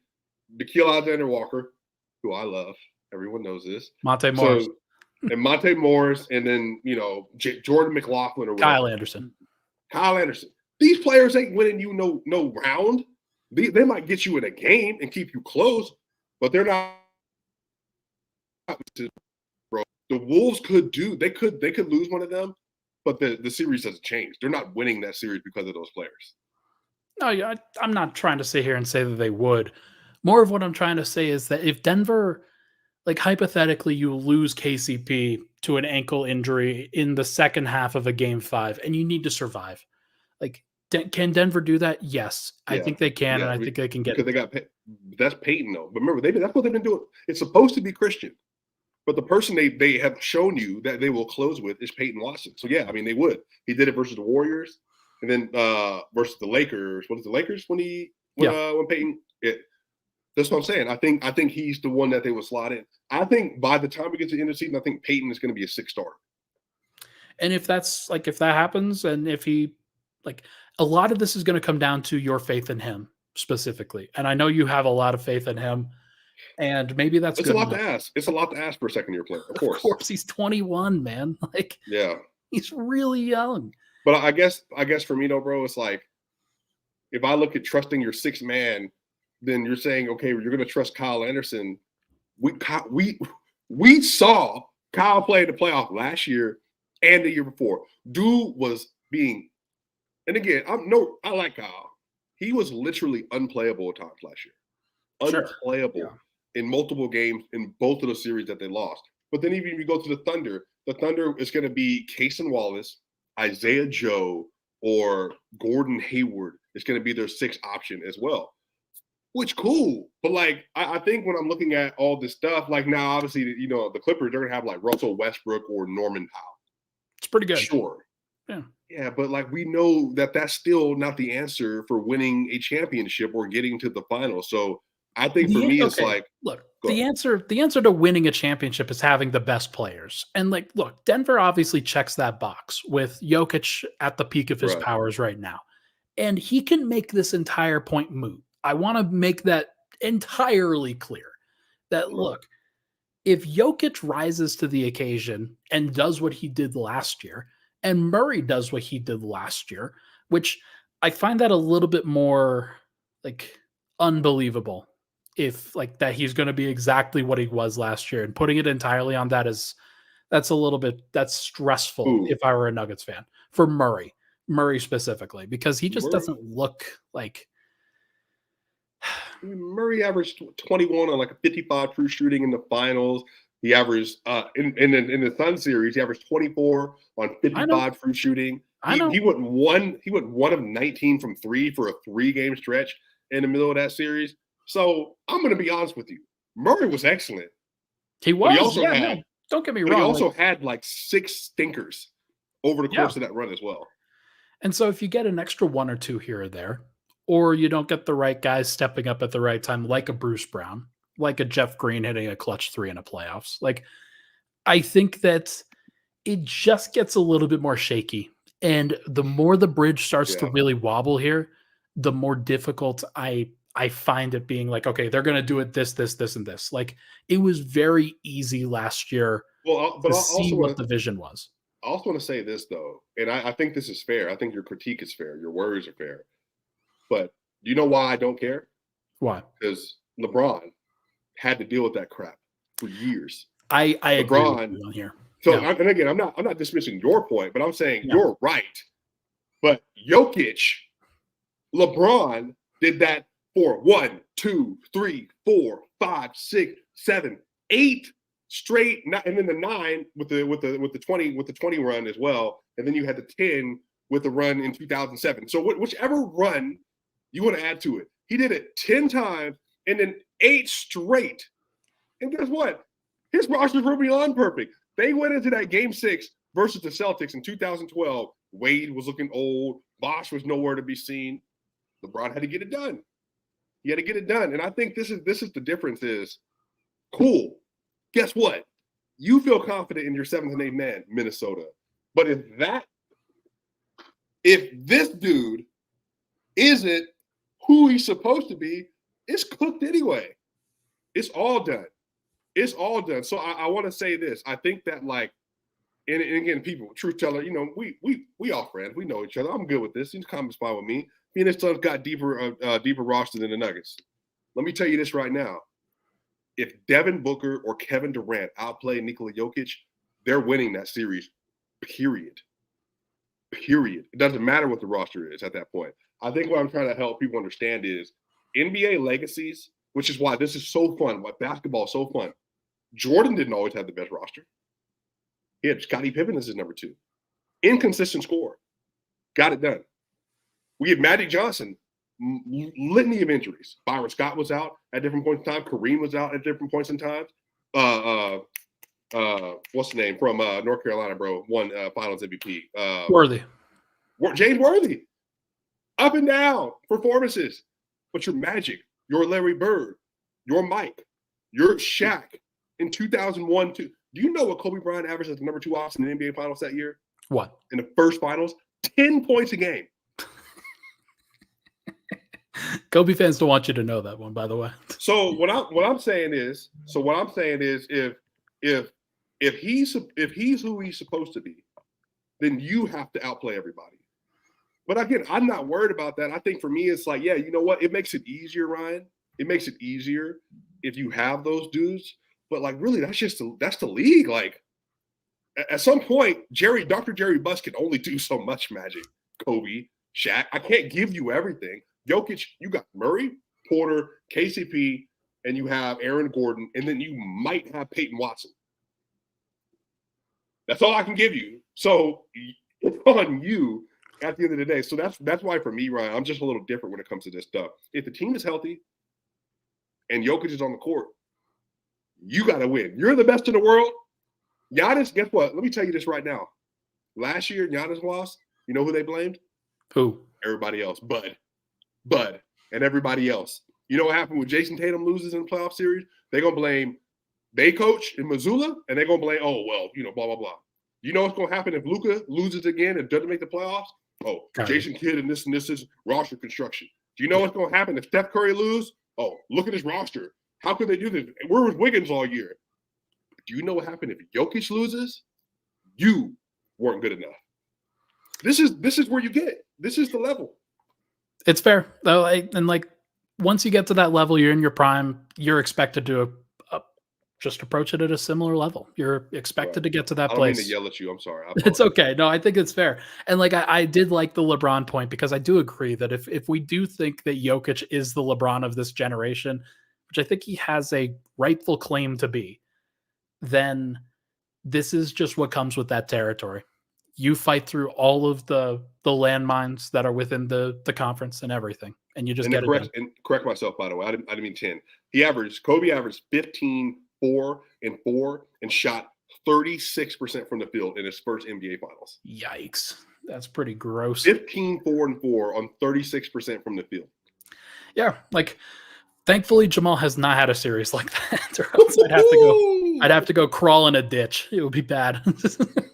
S2: Nikhil Alexander-Walker, who I love. Everyone knows this.
S1: Monte Morris.
S2: And Monte Morris, and then, Jordan McLaughlin or whatever.
S1: Kyle Anderson.
S2: These players ain't winning you no round. They might get you in a game and keep you close, but they're not. Bro, the Wolves could lose one of them, but the series doesn't change. They're not winning that series because of those players.
S1: No, I'm not trying to sit here and say that they would. More of what I'm trying to say is that if Denver, like hypothetically, you lose KCP to an ankle injury in the second half of a game 5 and you need to survive. Like, can Denver do that? Yes. Yeah. I think they can, and I think they can get it.
S2: Because that's Peyton, though. But remember, that's what they've been doing. It's supposed to be Christian. But the person they have shown you that they will close with is Peyton Watson. So, yeah, I mean, they would. He did it versus the Warriors and then versus the Lakers. What is the Lakers when Peyton – that's what I'm saying. I think he's the one that they will slot in. I think by the time we get to the end of the season, I think Peyton is going to be a 6-star.
S1: And if that happens, and if he a lot of this is going to come down to your faith in him specifically. And I know you have a lot of faith in him, and maybe that's
S2: a lot to ask. It's a lot to ask for a second-year player. Of course,
S1: he's 21, man. He's really young.
S2: But I guess for me though, bro, it's like if I look at trusting your sixth man, then you're saying, okay, you're going to trust Kyle Anderson. We saw Kyle play in the playoff last year and the year before. Dude was being, and again, I like Kyle. He was literally unplayable at times last year. Unplayable in multiple games in both of the series that they lost. But then even if you go to the Thunder is going to be Cason Wallace, Isaiah Joe, or Gordon Hayward is going to be their sixth option as well. Which cool. But I think when I'm looking at all this stuff, now obviously, the Clippers, they're going to have Russell Westbrook or Norman Powell.
S1: It's pretty good.
S2: Sure.
S1: Yeah.
S2: Yeah, but we know that that's still not the answer for winning a championship or getting to the final. So I think for me, it's
S1: look, the answer to winning a championship is having the best players. And look, Denver obviously checks that box with Jokic at the peak of his powers right now. And he can make this entire point moot. I want to make that entirely clear that, look, if Jokic rises to the occasion and does what he did last year, and Murray does what he did last year, which I find that a little bit more unbelievable if that he's going to be exactly what he was last year, and putting it entirely on that's stressful. Ooh. If I were a Nuggets fan for Murray specifically, because he just doesn't look like
S2: Murray averaged 21 on a 55 true shooting in the finals. He averaged in the Sun series, he averaged 24 on 55 true shooting. He went one of 19 from 3 for a 3-game stretch in the middle of that series. So I'm going to be honest with you. Murray was excellent.
S1: He was. He also don't get me wrong.
S2: He also had 6 stinkers over the course of that run as well.
S1: And so if you get an extra 1 or 2 here or there, or you don't get the right guys stepping up at the right time, like a Bruce Brown, like a Jeff Green hitting a clutch 3 in the playoffs, I think that it just gets a little bit more shaky. And the more the bridge starts to really wobble here, the more difficult I find it being okay, they're going to do it this, and this. It was very easy last year to see what the vision was.
S2: I also want to say this, though, and I think this is fair. I think your critique is fair. Your words are fair. But do you know why I don't care?
S1: Why?
S2: Because LeBron had to deal with that crap for years.
S1: I agree with you on here.
S2: So, and again, I'm not dismissing your point, but I'm saying you're right. But Jokic, LeBron did that for 1, 2, 3, 4, 5, 6, 7, 8 straight, and then the 9 with the 20 run as well, and then you had the 10 with the run in 2007. So whichever run you want to add to it, he did it 10 times and then 8 straight. And guess what? His rosters were beyond perfect. They went into that game 6 versus the Celtics in 2012. Wade was looking old. Bosh was nowhere to be seen. LeBron had to get it done. He had to get it done. And I think this is the difference is, cool. Guess what? You feel confident in your 7th and 8th man, Minnesota. But if this dude isn't who he's supposed to be, it's cooked anyway. It's all done. It's all done. So I want to say this. I think that like, and again, people, truth teller, you know, we all friends. We know each other. I'm good with this. He's comments fine with me. Phoenix Suns got deeper roster than the Nuggets. Let me tell you this right now. If Devin Booker or Kevin Durant outplay Nikola Jokic, they're winning that series, period. Period. It doesn't matter what the roster is at that point. I think what I'm trying to help people understand is NBA legacies, which is why this is so fun, why basketball is so fun. Jordan didn't always have the best roster. He had Scottie Pippen as his number 2. Inconsistent score. Got it done. We had Magic Johnson, litany of injuries. Byron Scott was out at different points in time. Kareem was out at different points in time. What's the name from North Carolina, bro? Won Finals MVP.
S1: Worthy.
S2: James Worthy. Up and down performances. But your Magic, your Larry Bird, your Mike, your Shaq in 2001. Do you know what Kobe Bryant averaged as the number 2 option in the NBA Finals that year?
S1: What?
S2: In the first Finals? 10 points a game.
S1: Kobe fans don't want you to know that one, by the way.
S2: So what I'm saying is if he's who he's supposed to be, then you have to outplay everybody. But again, I'm not worried about that. I think for me, it's like, yeah, you know what? It makes it easier, Ryan. It makes it easier if you have those dudes. But like, really, that's the league. Like, at some point, Dr. Jerry Buss can only do so much, Magic, Kobe, Shaq. I can't give you everything. Jokic, you got Murray, Porter, KCP, and you have Aaron Gordon, and then you might have Peyton Watson. That's all I can give you. So it's on you at the end of the day. So that's why for me, Ryan, I'm just a little different when it comes to this stuff. If the team is healthy and Jokic is on the court, you got to win. You're the best in the world. Giannis, guess what? Let me tell you this right now. Last year, Giannis lost. You know who they blamed?
S1: Who?
S2: Everybody else. Bud, and everybody else. You know what happened when Jason Tatum loses in the playoff series? They're going to blame they coach in Missoula, and they're going to blame, blah, blah, blah. You know what's going to happen if Luka loses again and doesn't make the playoffs? Oh, Jason Kidd and this is roster construction. Do you know what's going to happen if Steph Curry loses? Oh, look at his roster. How could they do this? Where was Wiggins all year? Do you know what happened if Jokic loses? You weren't good enough. This is where you get. This is the level.
S1: It's fair. Though, and like once you get to that level, you're in your prime, you're expected to just approach it at a similar level. You're expected to get to that place.
S2: I don't mean to yell at you. I'm sorry.
S1: It's okay. No, I think it's fair. And like I did like the LeBron point, because I do agree that if we do think that Jokic is the LeBron of this generation, which I think he has a rightful claim to be, then this is just what comes with that territory. You fight through all of the landmines that are within the conference and everything, and you just get it done.
S2: And correct myself, by the way. I didn't mean 10. Kobe averaged 15, 4, and 4, and shot 36% from the field in his first NBA Finals.
S1: Yikes. That's pretty gross.
S2: 15, 4, and 4 on 36% from the field.
S1: Yeah, like thankfully Jamal has not had a series like that, or else I'd have to go crawl in a ditch. It would be bad.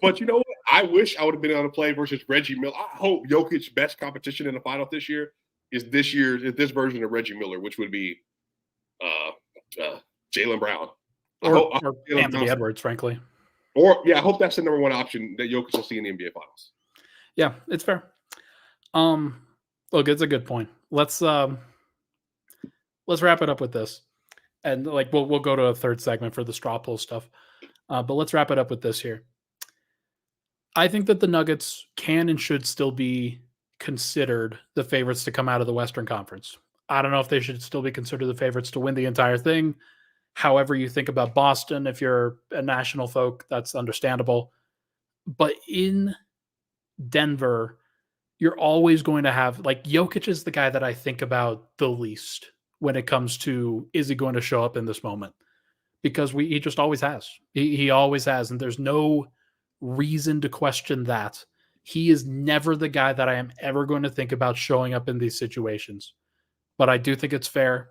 S2: But you know what? I wish I would have been able to play versus Reggie Miller. I hope Jokic's best competition in the final this year is this version of Reggie Miller, which would be Jaylen Brown.
S1: Or Anthony Edwards, frankly.
S2: I hope that's the number one option that Jokic will see in the NBA Finals.
S1: Yeah, it's fair. Look, it's a good point. Let's wrap it up with this. And like we'll go to a third segment for the straw poll stuff. But let's wrap it up with this here. I think that the Nuggets can and should still be considered the favorites to come out of the Western Conference. I don't know if they should still be considered the favorites to win the entire thing. However you think about Boston, if you're a national folk, that's understandable. But in Denver, you're always going to have, like, Jokic is the guy that I think about the least when it comes to, is he going to show up in this moment? Because he just always has. He always has, and there's no reason to question that. He is never the guy that I am ever going to think about showing up in these situations. But I do think it's fair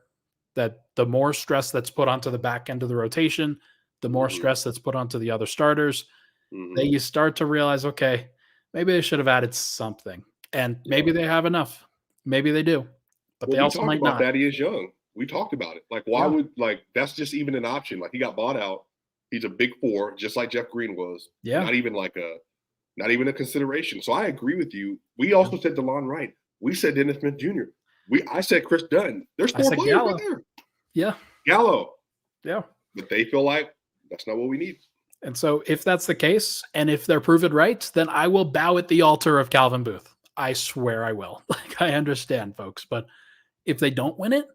S1: that the more stress that's put onto the back end of the rotation, the more stress that's put onto the other starters, that you start to realize, okay, maybe they should have added something. And maybe they have enough. Maybe they do. but they also might not.
S2: Thaddeus Young. We talked about it. Like, why would that's just even an option? Like, he got bought out. He's a big 4, just like Jeff Green was.
S1: Yeah.
S2: Not even a consideration. So I agree with you. We also said DeLon Wright. We said Dennis Smith Jr. I said Chris Dunn. There's 4 players
S1: Gallo.
S2: right there.
S1: Yeah.
S2: Gallo.
S1: Yeah.
S2: But they feel like that's not what we need.
S1: And so if that's the case, and if they're proven right, then I will bow at the altar of Calvin Booth. I swear I will. Like, I understand, folks. But if they don't win it,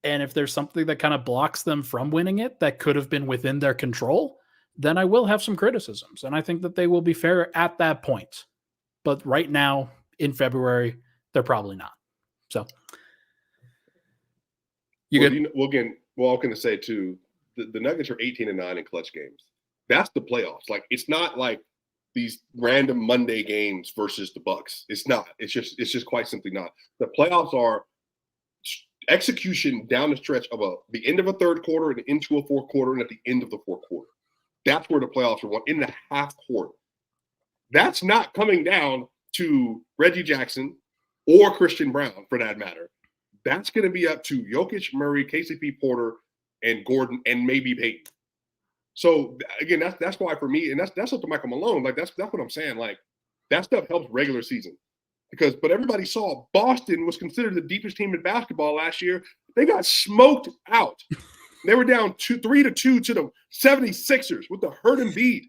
S1: and if there's something that kind of blocks them from winning it that could have been within their control, then I will have some criticisms. And I think that they will be fair at that point. But right now, in February, they're probably not. So
S2: I was going to say too, the Nuggets are 18-9 in clutch games. That's the playoffs. Like, it's not like these random Monday games versus the Bucks. It's not. It's just quite simply not. The playoffs are execution down the stretch of the end of a third quarter and into a fourth quarter and at the end of the fourth quarter. That's where the playoffs are won, in the half court. That's not coming down to Reggie Jackson or Christian Brown, for that matter. That's going to be up to Jokic, Murray, KCP, Porter, and Gordon, and maybe Payton. So again, that's why for me, and that's up to Michael Malone. Like, that's what I'm saying. Like, that stuff helps regular season, but everybody saw Boston was considered the deepest team in basketball last year. They got smoked out. They were down 3-2 to the 76ers with the hurt Embiid.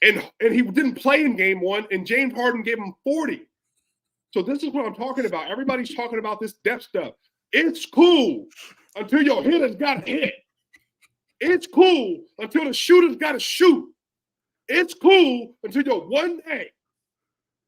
S2: And he didn't play in game 1, and James Harden gave him 40. So this is what I'm talking about. Everybody's talking about this depth stuff. It's cool until your hitters got to hit. It's cool until the shooters got to shoot. It's cool until your 1A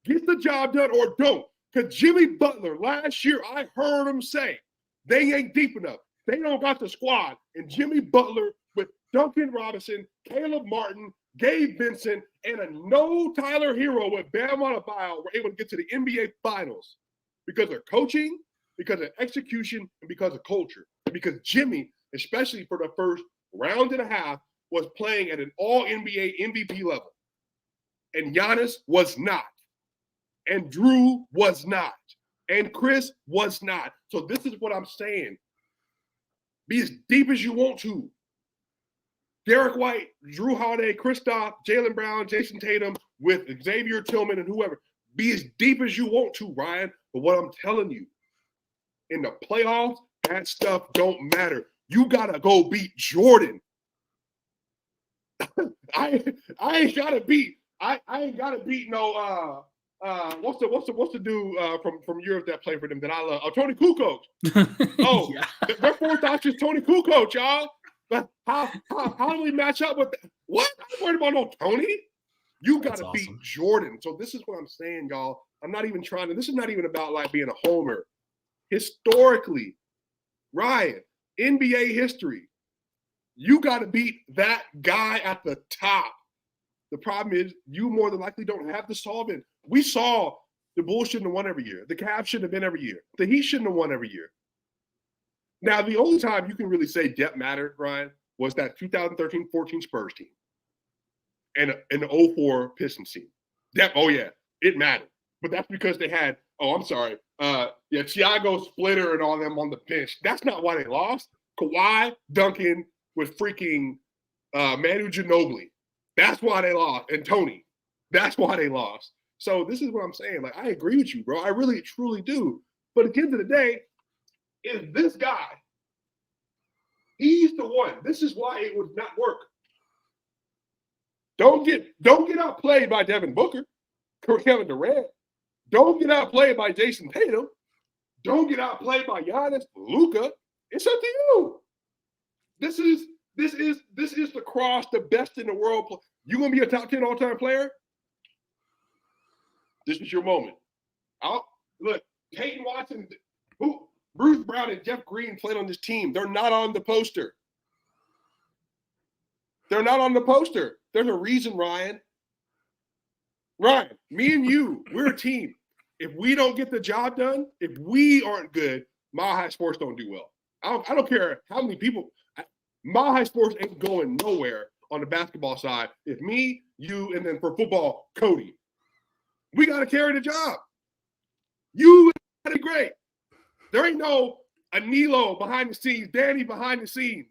S2: gets the job done or don't. Because Jimmy Butler, last year, I heard him say, they ain't deep enough. They don't got the squad. And Jimmy Butler with Duncan Robinson, Caleb Martin, Gabe Vincent, and a no Tyler Hero with Bam Adebayo were able to get to the NBA Finals because of coaching, because of execution, and because of culture. And because Jimmy, especially for the first round and a half, was playing at an all-NBA MVP level. And Giannis was not. And Drew was not. And Chris was not. So this is what I'm saying. Be as deep as you want to. Derek White, Drew Holiday, Kristaps, Jaylen Brown, Jason Tatum, with Xavier Tillman and whoever. Be as deep as you want to, Ryan. But what I'm telling you, in the playoffs, that stuff don't matter. You gotta go beat Jordan. I ain't gotta beat no what's the dude from Europe that played for them that I love? Oh, Tony Kukoc. Oh, yeah. Their fourth option is Tony Kukoc, y'all. But how do we match up with that? What? I'm worried about no Tony. You got to beat Jordan. So this is what I'm saying, y'all. I'm not even trying to. This is not even about like being a homer. Historically, Ryan, NBA history, you got to beat that guy at the top. The problem is you more than likely don't have the solvent. We saw the Bulls shouldn't have won every year. The Cavs shouldn't have been every year. The Heat shouldn't have won every year. Now, the only time you can really say depth mattered, Ryan, was that 2013-14 Spurs team and the 04 Pistons team. Depth, oh, yeah, it mattered. But that's because they had, Thiago Splitter and all them on the bench. That's not why they lost. Kawhi, Duncan with freaking Manu Ginobili. That's why they lost. And Tony. That's why they lost. So this is what I'm saying. Like, I agree with you, bro. I really, truly do. But at the end of the day, is this guy. He's the one. This is why it would not work. Don't get outplayed by Devin Booker, Kevin Durant. Don't get outplayed by Jason Tatum. Don't get outplayed by Giannis, Luka. It's up to you. This is the cross, the best in the world. You gonna be a top 10 all-time player? This is your moment. Look, Peyton Watson, Bruce Brown and Jeff Green played on this team. They're not on the poster. They're not on the poster. There's a reason, Ryan. Ryan, me and you, we're a team. If we don't get the job done, if we aren't good, Mile High Sports don't do well. I don't care how many people. Mile High Sports ain't going nowhere on the basketball side. If me, you, and then for football, Cody. We got to carry the job. You got to be great. There ain't no Anilo behind the scenes, Danny behind the scenes.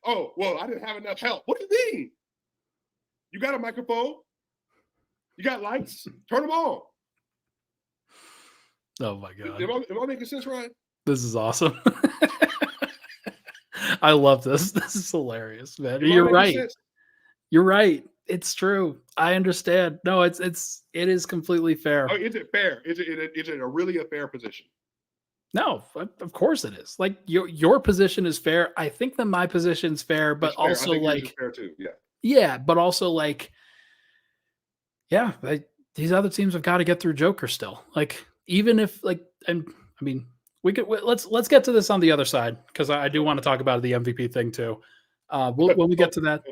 S2: Oh, well, I didn't have enough help. What do you mean? You got a microphone? You got lights? Turn them on.
S1: Oh my God.
S2: Am I making sense, Ryan?
S1: This is awesome. I love this. This is hilarious, man. You're right.
S2: Sense?
S1: You're right. It's true. I understand. No, it is completely fair.
S2: Oh, is it fair? Is it a really a fair position?
S1: No, of course it is. Like your position is fair. I think that my position's fair, but
S2: fair.
S1: also like
S2: fair too. Yeah.
S1: Yeah, but also like, yeah, these other teams have got to get through Joker still. Like, even if like, and I mean, let's get to this on the other side because I do want to talk about the MVP thing too. When we get to that.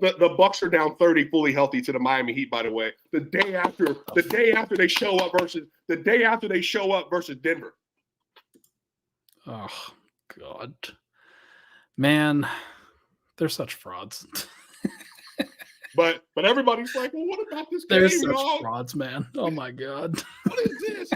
S2: The Bucks are down 30 fully healthy to the Miami Heat, by the way. The day after they show up versus Denver.
S1: Oh God, man, they're such frauds.
S2: But everybody's like, well, what about this game?
S1: They're such frauds, man. Oh my God.
S2: What is this?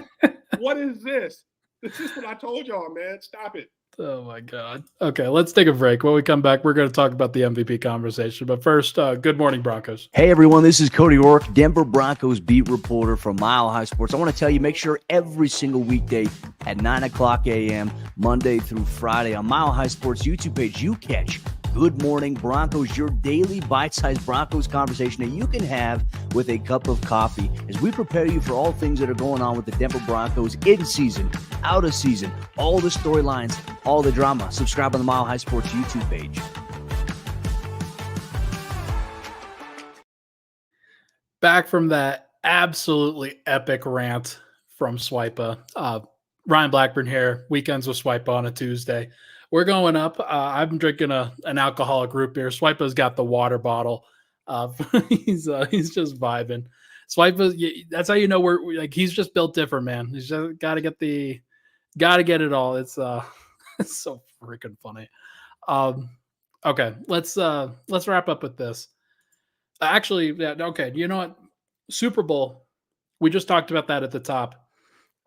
S2: What is this? This is what I told y'all, man. Stop it.
S1: Oh my God. Okay, let's take a break. When we come back, we're going to talk about the MVP conversation. But first, good morning, Broncos.
S3: Hey everyone, this is Cody Rourke, Denver Broncos beat reporter for Mile High Sports. I want to tell you, make sure every single weekday at 9 o'clock a.m., Monday through Friday on Mile High Sports YouTube page, you catch Good Morning Broncos, your daily bite-sized Broncos conversation that you can have with a cup of coffee as we prepare you for all things that are going on with the Denver Broncos in season, out of season, all the storylines, all the drama. Subscribe on the Mile High Sports YouTube page.
S1: Back from that absolutely epic rant from Swipa. Ryan Blackburn here, weekends with Swipa on a Tuesday. We're going up. I'm drinking an alcoholic root beer. Swipa's got the water bottle. He's just vibing. Swipa, that's how you know we're like he's just built different, man. He's just got to get it all. It's it's so freaking funny. Okay, let's wrap up with this. Actually, yeah, okay. You know what? Super Bowl. We just talked about that at the top.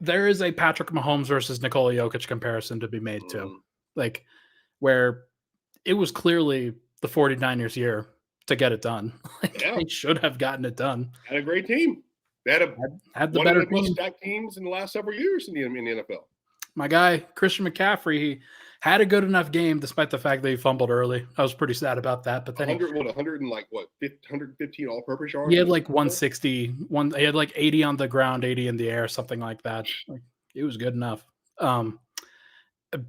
S1: There is a Patrick Mahomes versus Nikola Jokic comparison to be made too. Like where it was clearly the 49ers year to get it done. Like they should have gotten it done.
S2: Had a great team. They had
S1: the
S2: one
S1: better
S2: of the most stacked teams in the last several years in the NFL.
S1: My guy, Christian McCaffrey, he had a good enough game despite the fact that he fumbled early. I was pretty sad about that. But then
S2: 115 all-purpose yards?
S1: He had like 160. He had like 80 on the ground, 80 in the air, something like that. Like, it was good enough.
S2: But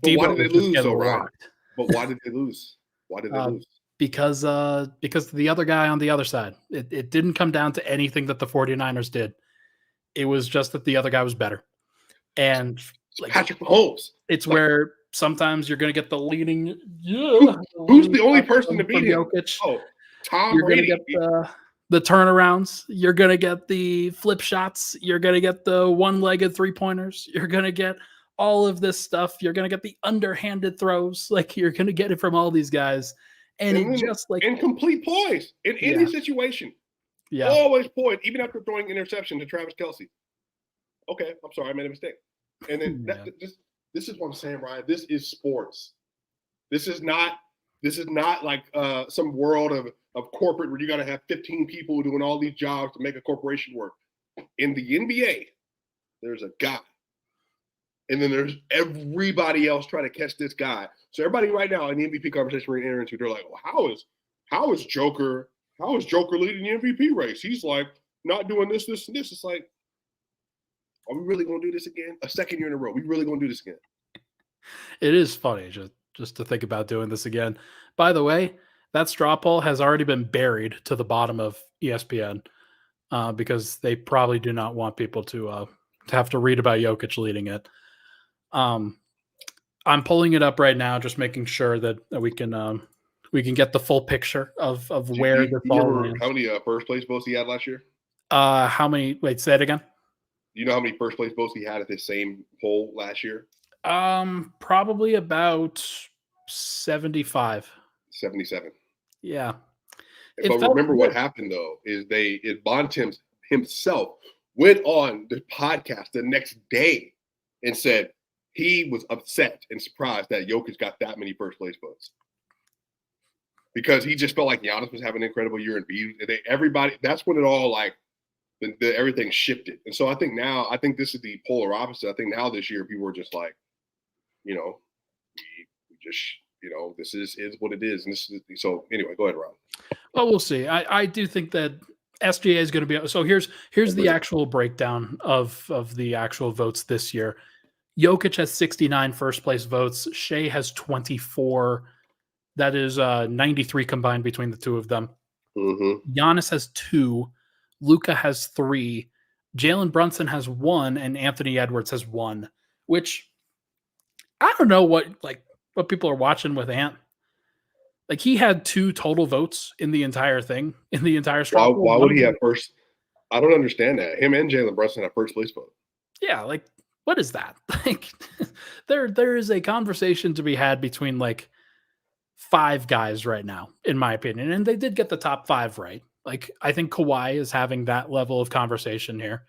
S2: why did they lose, though, Ryan? But why did they lose? Why did they lose?
S1: Because the other guy on the other side. It didn't come down to anything that the 49ers did. It was just that the other guy was better. And
S2: like, Patrick Mahomes.
S1: It's like, where sometimes you're going to get the leading.
S2: Who's the only person to beat him?
S1: Jokic.
S2: Oh, Tom
S1: You're
S2: Brady.
S1: You're going to get the turnarounds. You're going to get the flip shots. You're going to get the one-legged three-pointers. You're going to get all of this stuff. You're going to get the underhanded throws. Like, you're going to get it from all these guys. And it just like
S2: incomplete poise in any situation.
S1: Yeah.
S2: Always poised, even after throwing interception to Travis Kelce. Okay, I'm sorry, I made a mistake. And then this is what I'm saying, Ryan. This is sports. This is not like some world of corporate where you got to have 15 people doing all these jobs to make a corporation work. In the NBA, there's a guy. And then there's everybody else trying to catch this guy. So everybody right now in the MVP conversation we're entering into, they're like, well, how is Joker leading the MVP race? He's like not doing this, and this. It's like, are we really gonna do this again? A second year in a row. We really gonna do this again?
S1: It is funny just to think about doing this again. By the way, that straw poll has already been buried to the bottom of ESPN because they probably do not want people to have to read about Jokic leading it. I'm pulling it up right now, just making sure that we can get the full picture of where the ball is.
S2: How many first place votes he had last year?
S1: How many? Wait, say it again.
S2: Do you know how many first place votes he had at this same poll last year?
S1: Probably about 75.
S2: 77.
S1: Yeah.
S2: But remember what happened though is Bontemps himself went on the podcast the next day and said, he was upset and surprised that Jokic got that many first place votes. Because he just felt like Giannis was having an incredible year, and everybody, that's when it all like everything shifted. And so I think this is the polar opposite. I think now this year people are just like, we just, this is what it is. And this is, so anyway, go ahead, Ron.
S1: Well, we'll see. I do think that SGA is going to be, so here's the actual breakdown of the actual votes this year. Jokic has 69 first place votes. Shea has 24. That is 93 combined between the two of them.
S2: Mm-hmm.
S1: Giannis has 2. Luka has 3. Jalen Brunson has 1, and Anthony Edwards has 1. Which I don't know what people are watching with Ant. Like, he had 2 total votes in the entire thing, in the entire straw poll.
S2: Why would he have first? I don't understand that. Him and Jalen Brunson have first place vote.
S1: Yeah, like, what is that? Like, there is a conversation to be had between like 5 guys right now, in my opinion. And they did get the top 5 right. Like, I think Kawhi is having that level of conversation here.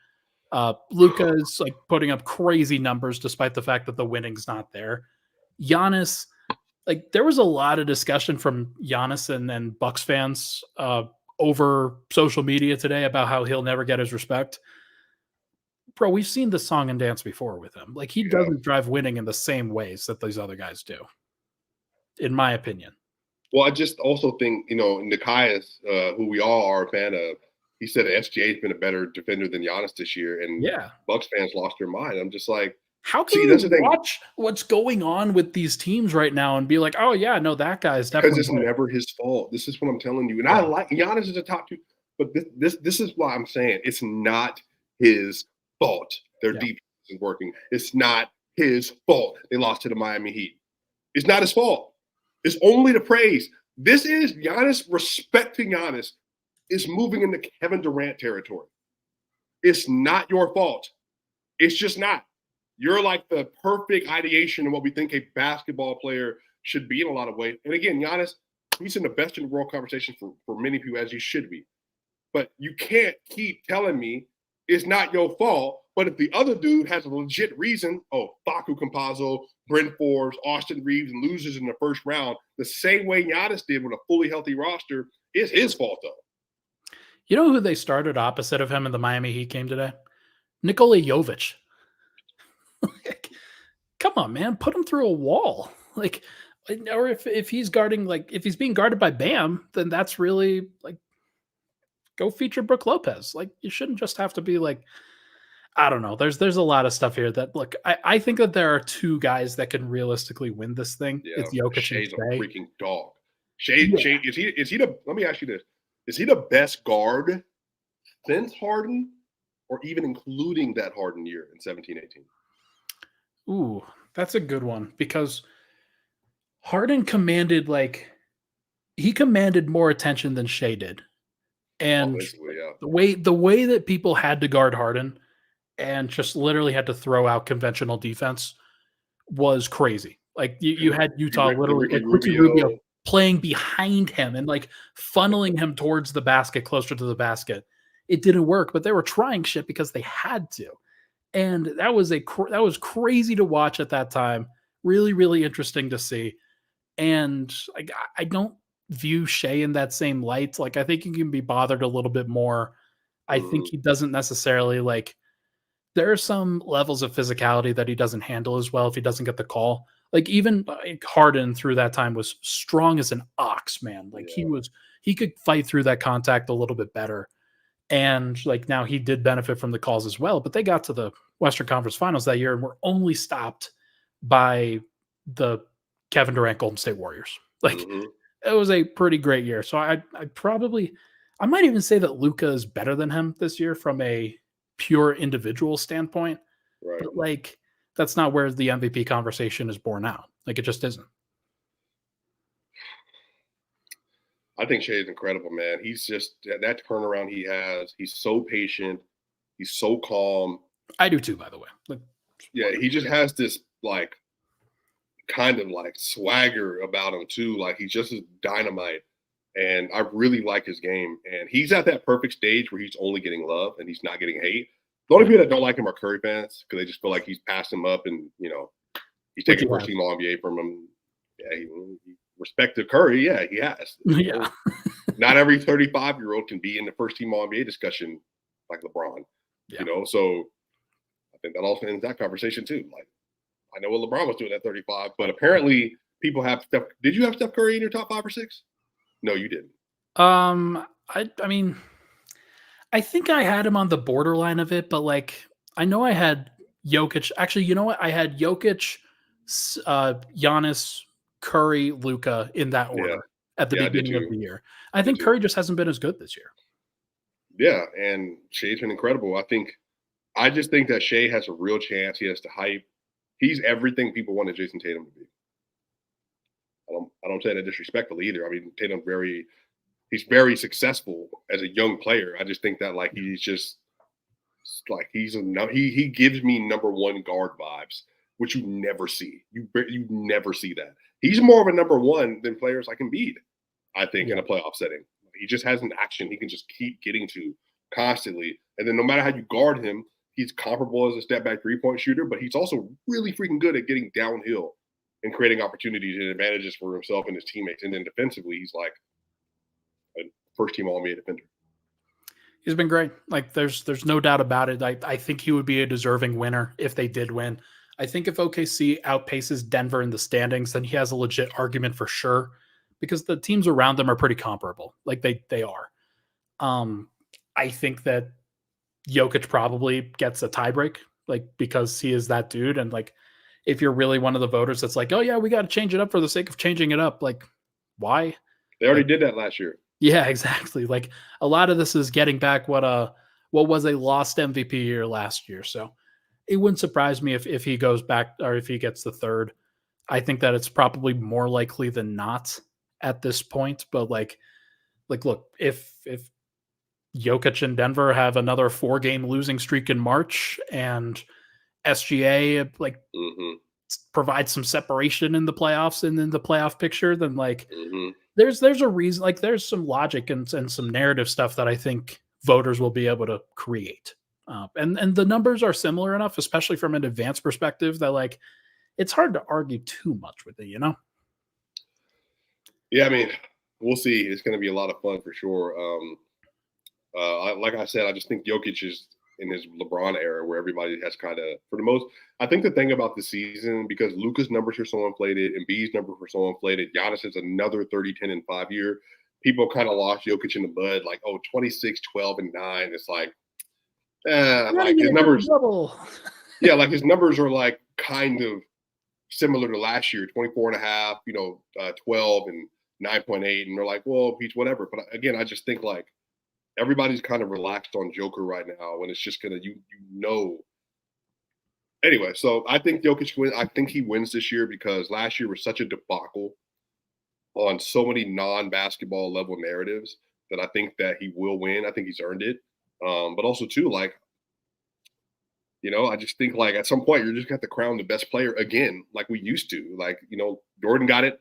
S1: Luka is like putting up crazy numbers despite the fact that the winning's not there. Giannis, like, there was a lot of discussion from Giannis and Bucks fans over social media today about how he'll never get his respect. Bro, we've seen the song and dance before with him. Like, he doesn't drive winning in the same ways that these other guys do, in my opinion.
S2: Well, I just also think, Nikias, who we all are a fan of, he said SGA has been a better defender than Giannis this year, and Bucks fans lost their mind. I'm just like,
S1: how can you watch what's going on with these teams right now and be like, oh yeah, no, that guy's definitely,
S2: because it's never his fault. This is what I'm telling you, and I like Giannis is a top 2, but this is why I'm saying it's not his fault. Their defense isn't working. It's not his fault. They lost to the Miami Heat. It's not his fault. It's only the praise. This is Giannis respecting Giannis is moving into Kevin Durant territory. It's not your fault. It's just not. You're like the perfect ideation of what we think a basketball player should be in a lot of ways. And again, Giannis, he's in the best in the world conversation for many people, as he should be. But you can't keep telling me it's not your fault. But if the other dude has a legit reason, Facu Campazzo, Brent Forbes, Austin Reeves, and loses in the first round, the same way Giannis did with a fully healthy roster, it's his fault, though.
S1: You know who they started opposite of him in the Miami Heat game today? Nikola Jokic. Like, come on, man, put him through a wall. Like, or if he's guarding, like, if he's being guarded by Bam, then that's really like, go feature Brook Lopez. Like, you shouldn't just have to be like, I don't know. There's a lot of stuff here that, look, I think that there are 2 guys that can realistically win this thing.
S2: Yeah,
S1: it's Jokic
S2: Shea's
S1: and Shea.
S2: A freaking dog. Shea, is he the? Let me ask you this: is he the best guard since Harden, or even including that Harden year in 17-18?
S1: Ooh, that's a good one, because Harden commanded more attention than Shea did. And the way that people had to guard Harden and just literally had to throw out conventional defense was crazy. Like, you had Utah literally, Ricky Rubio playing behind him and like funneling him towards the basket, closer to the basket. It didn't work, but they were trying shit because they had to. And that was crazy to watch at that time. Really, really interesting to see. And I don't view Shea in that same light. Like, I think he can be bothered a little bit more. I think he doesn't necessarily, like, there are some levels of physicality that he doesn't handle as well if he doesn't get the call. Like, even Harden through that time was strong as an ox, man. Like, he could fight through that contact a little bit better. And like, now he did benefit from the calls as well, but they got to the Western Conference Finals that year and were only stopped by the Kevin Durant Golden State Warriors. Like, it was a pretty great year. So I might even say that Luka is better than him this year from a pure individual standpoint.
S2: Right.
S1: But like, that's not where the MVP conversation is born out. Like, it just isn't.
S2: I think Shea is incredible, man. He's just that turnaround he has. He's so patient. He's so calm.
S1: I do too, by the way. Like,
S2: yeah, he just has this like kind of like swagger about him too. Like, he's just as dynamite. And I really like his game. And he's at that perfect stage where he's only getting love and he's not getting hate. The only people that don't like him are Curry fans because they just feel like he's passed him up and, He's
S1: Which
S2: taken
S1: he
S2: first team All NBA from him. Yeah, respect to Curry. Yeah, he has.
S1: Yeah.
S2: Not every 35-year-old can be in the first team All NBA discussion like LeBron.
S1: Yeah.
S2: So I think that also ends that conversation too. Like, I know what LeBron was doing at 35, but apparently people have Steph. Did you have Steph Curry in your top 5 or 6? No, you didn't.
S1: I mean, I think I had him on the borderline of it, but like I know I had Jokic. Actually, you know what? I had Jokic, Giannis, Curry, Luka in that order at the
S2: Yeah, I did
S1: beginning of
S2: too.
S1: the year. I think Curry just hasn't been as good this year.
S2: Yeah, and Shea's been incredible. I just think that Shea has a real chance. He has the hype. He's everything people wanted Jason Tatum to be. I don't say that disrespectfully either. I mean, he's very successful as a young player. I just think that like he's just like he gives me number 1 guard vibes, which you never see. You never see that. He's more of a number 1 than players like Embiid, I think, in a playoff setting. He just has an action he can just keep getting to constantly. And then no matter how you guard him, he's comparable as a step back 3-point shooter, but he's also really freaking good at getting downhill and creating opportunities and advantages for himself and his teammates. And then defensively, he's like a first team All NBA defender.
S1: He's been great. Like there's no doubt about it. I think he would be a deserving winner if they did win. I think if OKC outpaces Denver in the standings, then he has a legit argument for sure, because the teams around them are pretty comparable. Like they are. I think that Jokic probably gets a tiebreak, like because he is that dude. And like, if you're really one of the voters that's like, oh yeah, we got to change it up for the sake of changing it up, like, why?
S2: They already did that last year.
S1: Yeah, exactly. Like a lot of this is getting back what was a lost MVP year last year. So it wouldn't surprise me if he goes back or if he gets the third. I think that it's probably more likely than not at this point. But like look, if Jokic and Denver have another 4-game losing streak in March and SGA provide some separation in the playoffs and in the playoff picture, then like there's a reason, like there's some logic and some narrative stuff that I think voters will be able to create. And the numbers are similar enough, especially from an advanced perspective, that like it's hard to argue too much with it,
S2: Yeah, I mean, we'll see. It's going to be a lot of fun for sure. Like I said, I just think Jokic is in his LeBron era where everybody has kind of, for the most, I think the thing about the season, because Luka's numbers are so inflated and B's numbers were so inflated, Giannis is another 30, 10, and 5 year. People kind of lost Jokic in the bud, like, 26, 12, and 9. It's like, like his numbers. Yeah, like his numbers are like kind of similar to last year, 24 and a half, 12 and 9.8. And they're like, well, he's whatever. But again, I just think like, everybody's kind of relaxed on Joker right now when it's just going to, Anyway, so I think Jokic wins. I think he wins this year because last year was such a debacle on so many non-basketball level narratives that I think that he will win. I think he's earned it. But also too, like, I just think like at some point you're just got to crown the best player again, like we used to. Like, Jordan got it.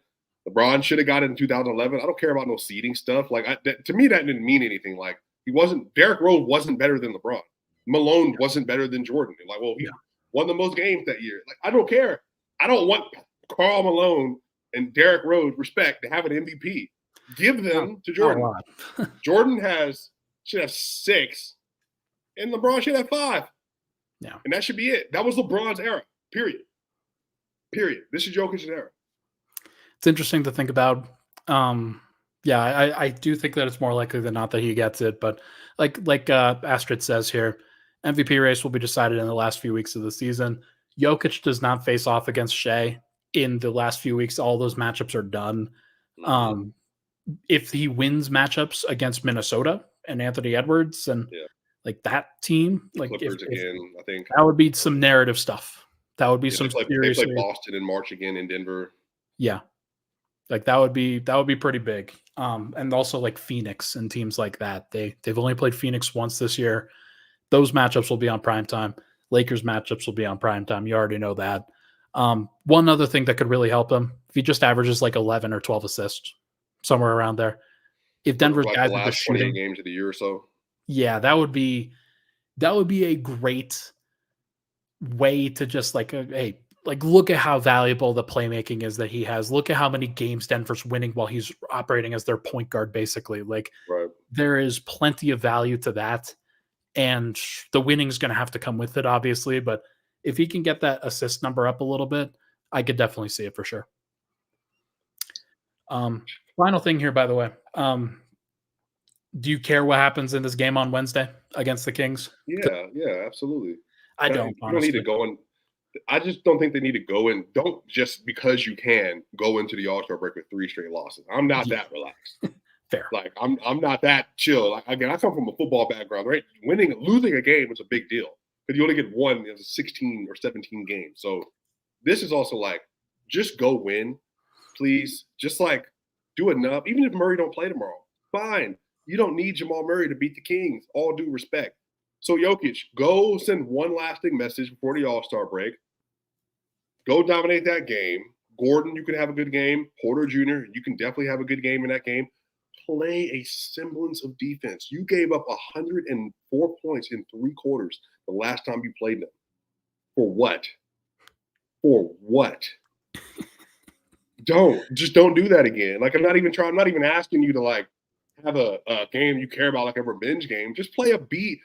S2: LeBron should have got it in 2011. I don't care about no seeding stuff. Like to me, that didn't mean anything. Like Derrick Rose wasn't better than LeBron. Malone wasn't better than Jordan. Like, well, he won the most games that year. Like, I don't care. I don't want Karl Malone and Derrick Rose respect to have an MVP. Give them to Jordan. Jordan should have 6, and LeBron should have 5.
S1: Yeah,
S2: and that should be it. That was LeBron's era. Period. This is Jokic's era.
S1: It's interesting to think about. I do think that it's more likely than not that he gets it, but like Astrid says here, MVP race will be decided in the last few weeks of the season. Jokic does not face off against Shea in the last few weeks. All those matchups are done. If he wins matchups against Minnesota and Anthony Edwards and like that team,
S2: like Clippers again, I think
S1: that would be some narrative stuff. That would be some serious.
S2: They play Boston in March again in Denver.
S1: Yeah. Like that would be pretty big. And also like Phoenix and teams like that. They've only played Phoenix once this year. Those matchups will be on primetime. Lakers matchups will be on primetime. You already know that. One other thing that could really help him, if he just averages like 11 or 12 assists, somewhere around there. If Denver's
S2: like
S1: guys
S2: the
S1: are
S2: last
S1: just shooting
S2: 28 games of the year or so.
S1: Yeah, that would be a great way to just like, hey, like, look at how valuable the playmaking is that he has. Look at how many games Denver's winning while he's operating as their point guard, basically. Like,
S2: Right.
S1: there is plenty of value to that. And the winning's going to have to come with it, obviously. But if he can get that assist number up a little bit, I could definitely see it for sure. Final thing here, by the way. Do you care what happens in this game on Wednesday against the Kings?
S2: Yeah, absolutely.
S1: I don't.
S2: You don't need to go in. I just don't think they need to go in. Don't just because you can go into the All-Star break with 3 straight losses. I'm not that relaxed.
S1: Fair.
S2: Like I'm not that chill. Like, again, I come from a football background, right? Losing a game is a big deal because you only get one in 16 or 17 games. So this is also like, just go win, please. Just like do enough. Even if Murray don't play tomorrow, fine. You don't need Jamal Murray to beat the Kings. All due respect. So Jokic, go send one lasting message before the All-Star break. Go dominate that game. Gordon, you can have a good game. Porter Jr., you can definitely have a good game in that game. Play a semblance of defense. You gave up 104 points in 3 quarters the last time you played them. For what? For what? Just don't do that again. Like, I'm not even asking you to like have a game you care about, like a revenge game. Just play a B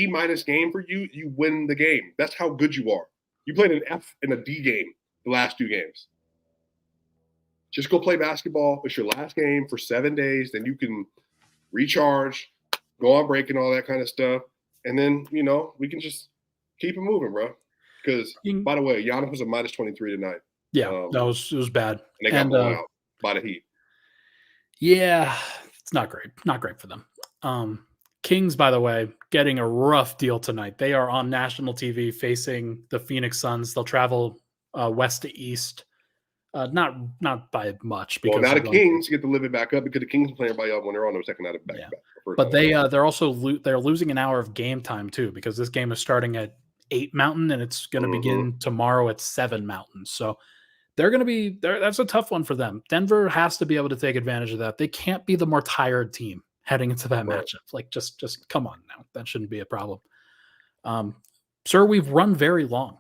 S2: minus game for you. You win the game. That's how good you are. You played an F and a D game the last 2 games. Just go play basketball. It's your last game for 7 days. Then you can recharge, go on break and all that kind of stuff. And then, we can just keep it moving, bro. Because, by the way, Giannis was a minus 23 tonight.
S1: Yeah, it was bad.
S2: And they got blown out by the Heat.
S1: Yeah, it's not great. Not great for them. Kings, by the way, getting a rough deal tonight. They are on national TV facing the Phoenix Suns. They'll travel west to east. Not by much. Because
S2: now the Kings get to live it back up because the Kings are playing by when they're on their second night of back-to-back.
S1: But they're also they're losing an hour of game time too because this game is starting at 8 Mountain and it's going to begin tomorrow at 7 Mountain. So they're going to be there. That's a tough one for them. Denver has to be able to take advantage of that. They can't be the more tired team heading into that matchup. Like just come on now. That shouldn't be a problem. Sir, we've run very long.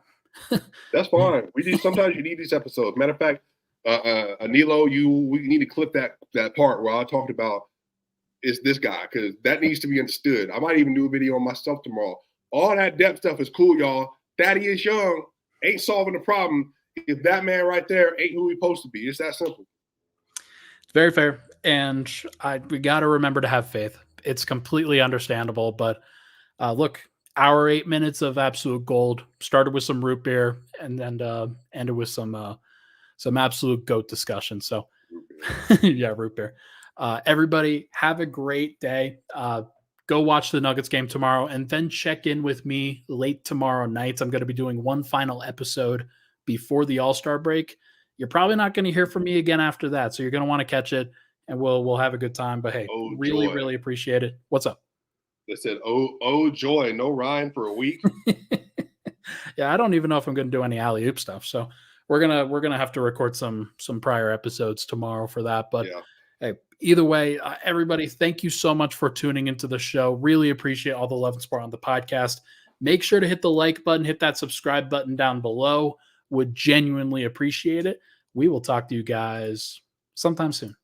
S2: That's fine. Sometimes you need these episodes. Matter of fact, Anilo, we need to clip that part where I talked about is this guy because that needs to be understood. I might even do a video on myself tomorrow. All that depth stuff is cool, y'all. Thaddeus Young ain't solving the problem if that man right there ain't who he's supposed to be. It's that simple.
S1: It's very fair, and we got to remember to have faith. It's completely understandable, but look. Our 8 minutes of absolute gold started with some root beer and then ended with some absolute GOAT discussion. So, yeah, root beer. Everybody, have a great day. Go watch the Nuggets game tomorrow and then check in with me late tomorrow night. I'm going to be doing one final episode before the All-Star break. You're probably not going to hear from me again after that, so you're going to want to catch it, and we'll have a good time. But, hey, really appreciate it. What's up?
S2: They said, oh, joy, no Ryan for a week.
S1: Yeah, I don't even know if I'm going to do any alley-oop stuff. So we're gonna have to record some prior episodes tomorrow for that. But hey, either way, everybody, thank you so much for tuning into the show. Really appreciate all the love and support on the podcast. Make sure to hit the like button, hit that subscribe button down below. Would genuinely appreciate it. We will talk to you guys sometime soon.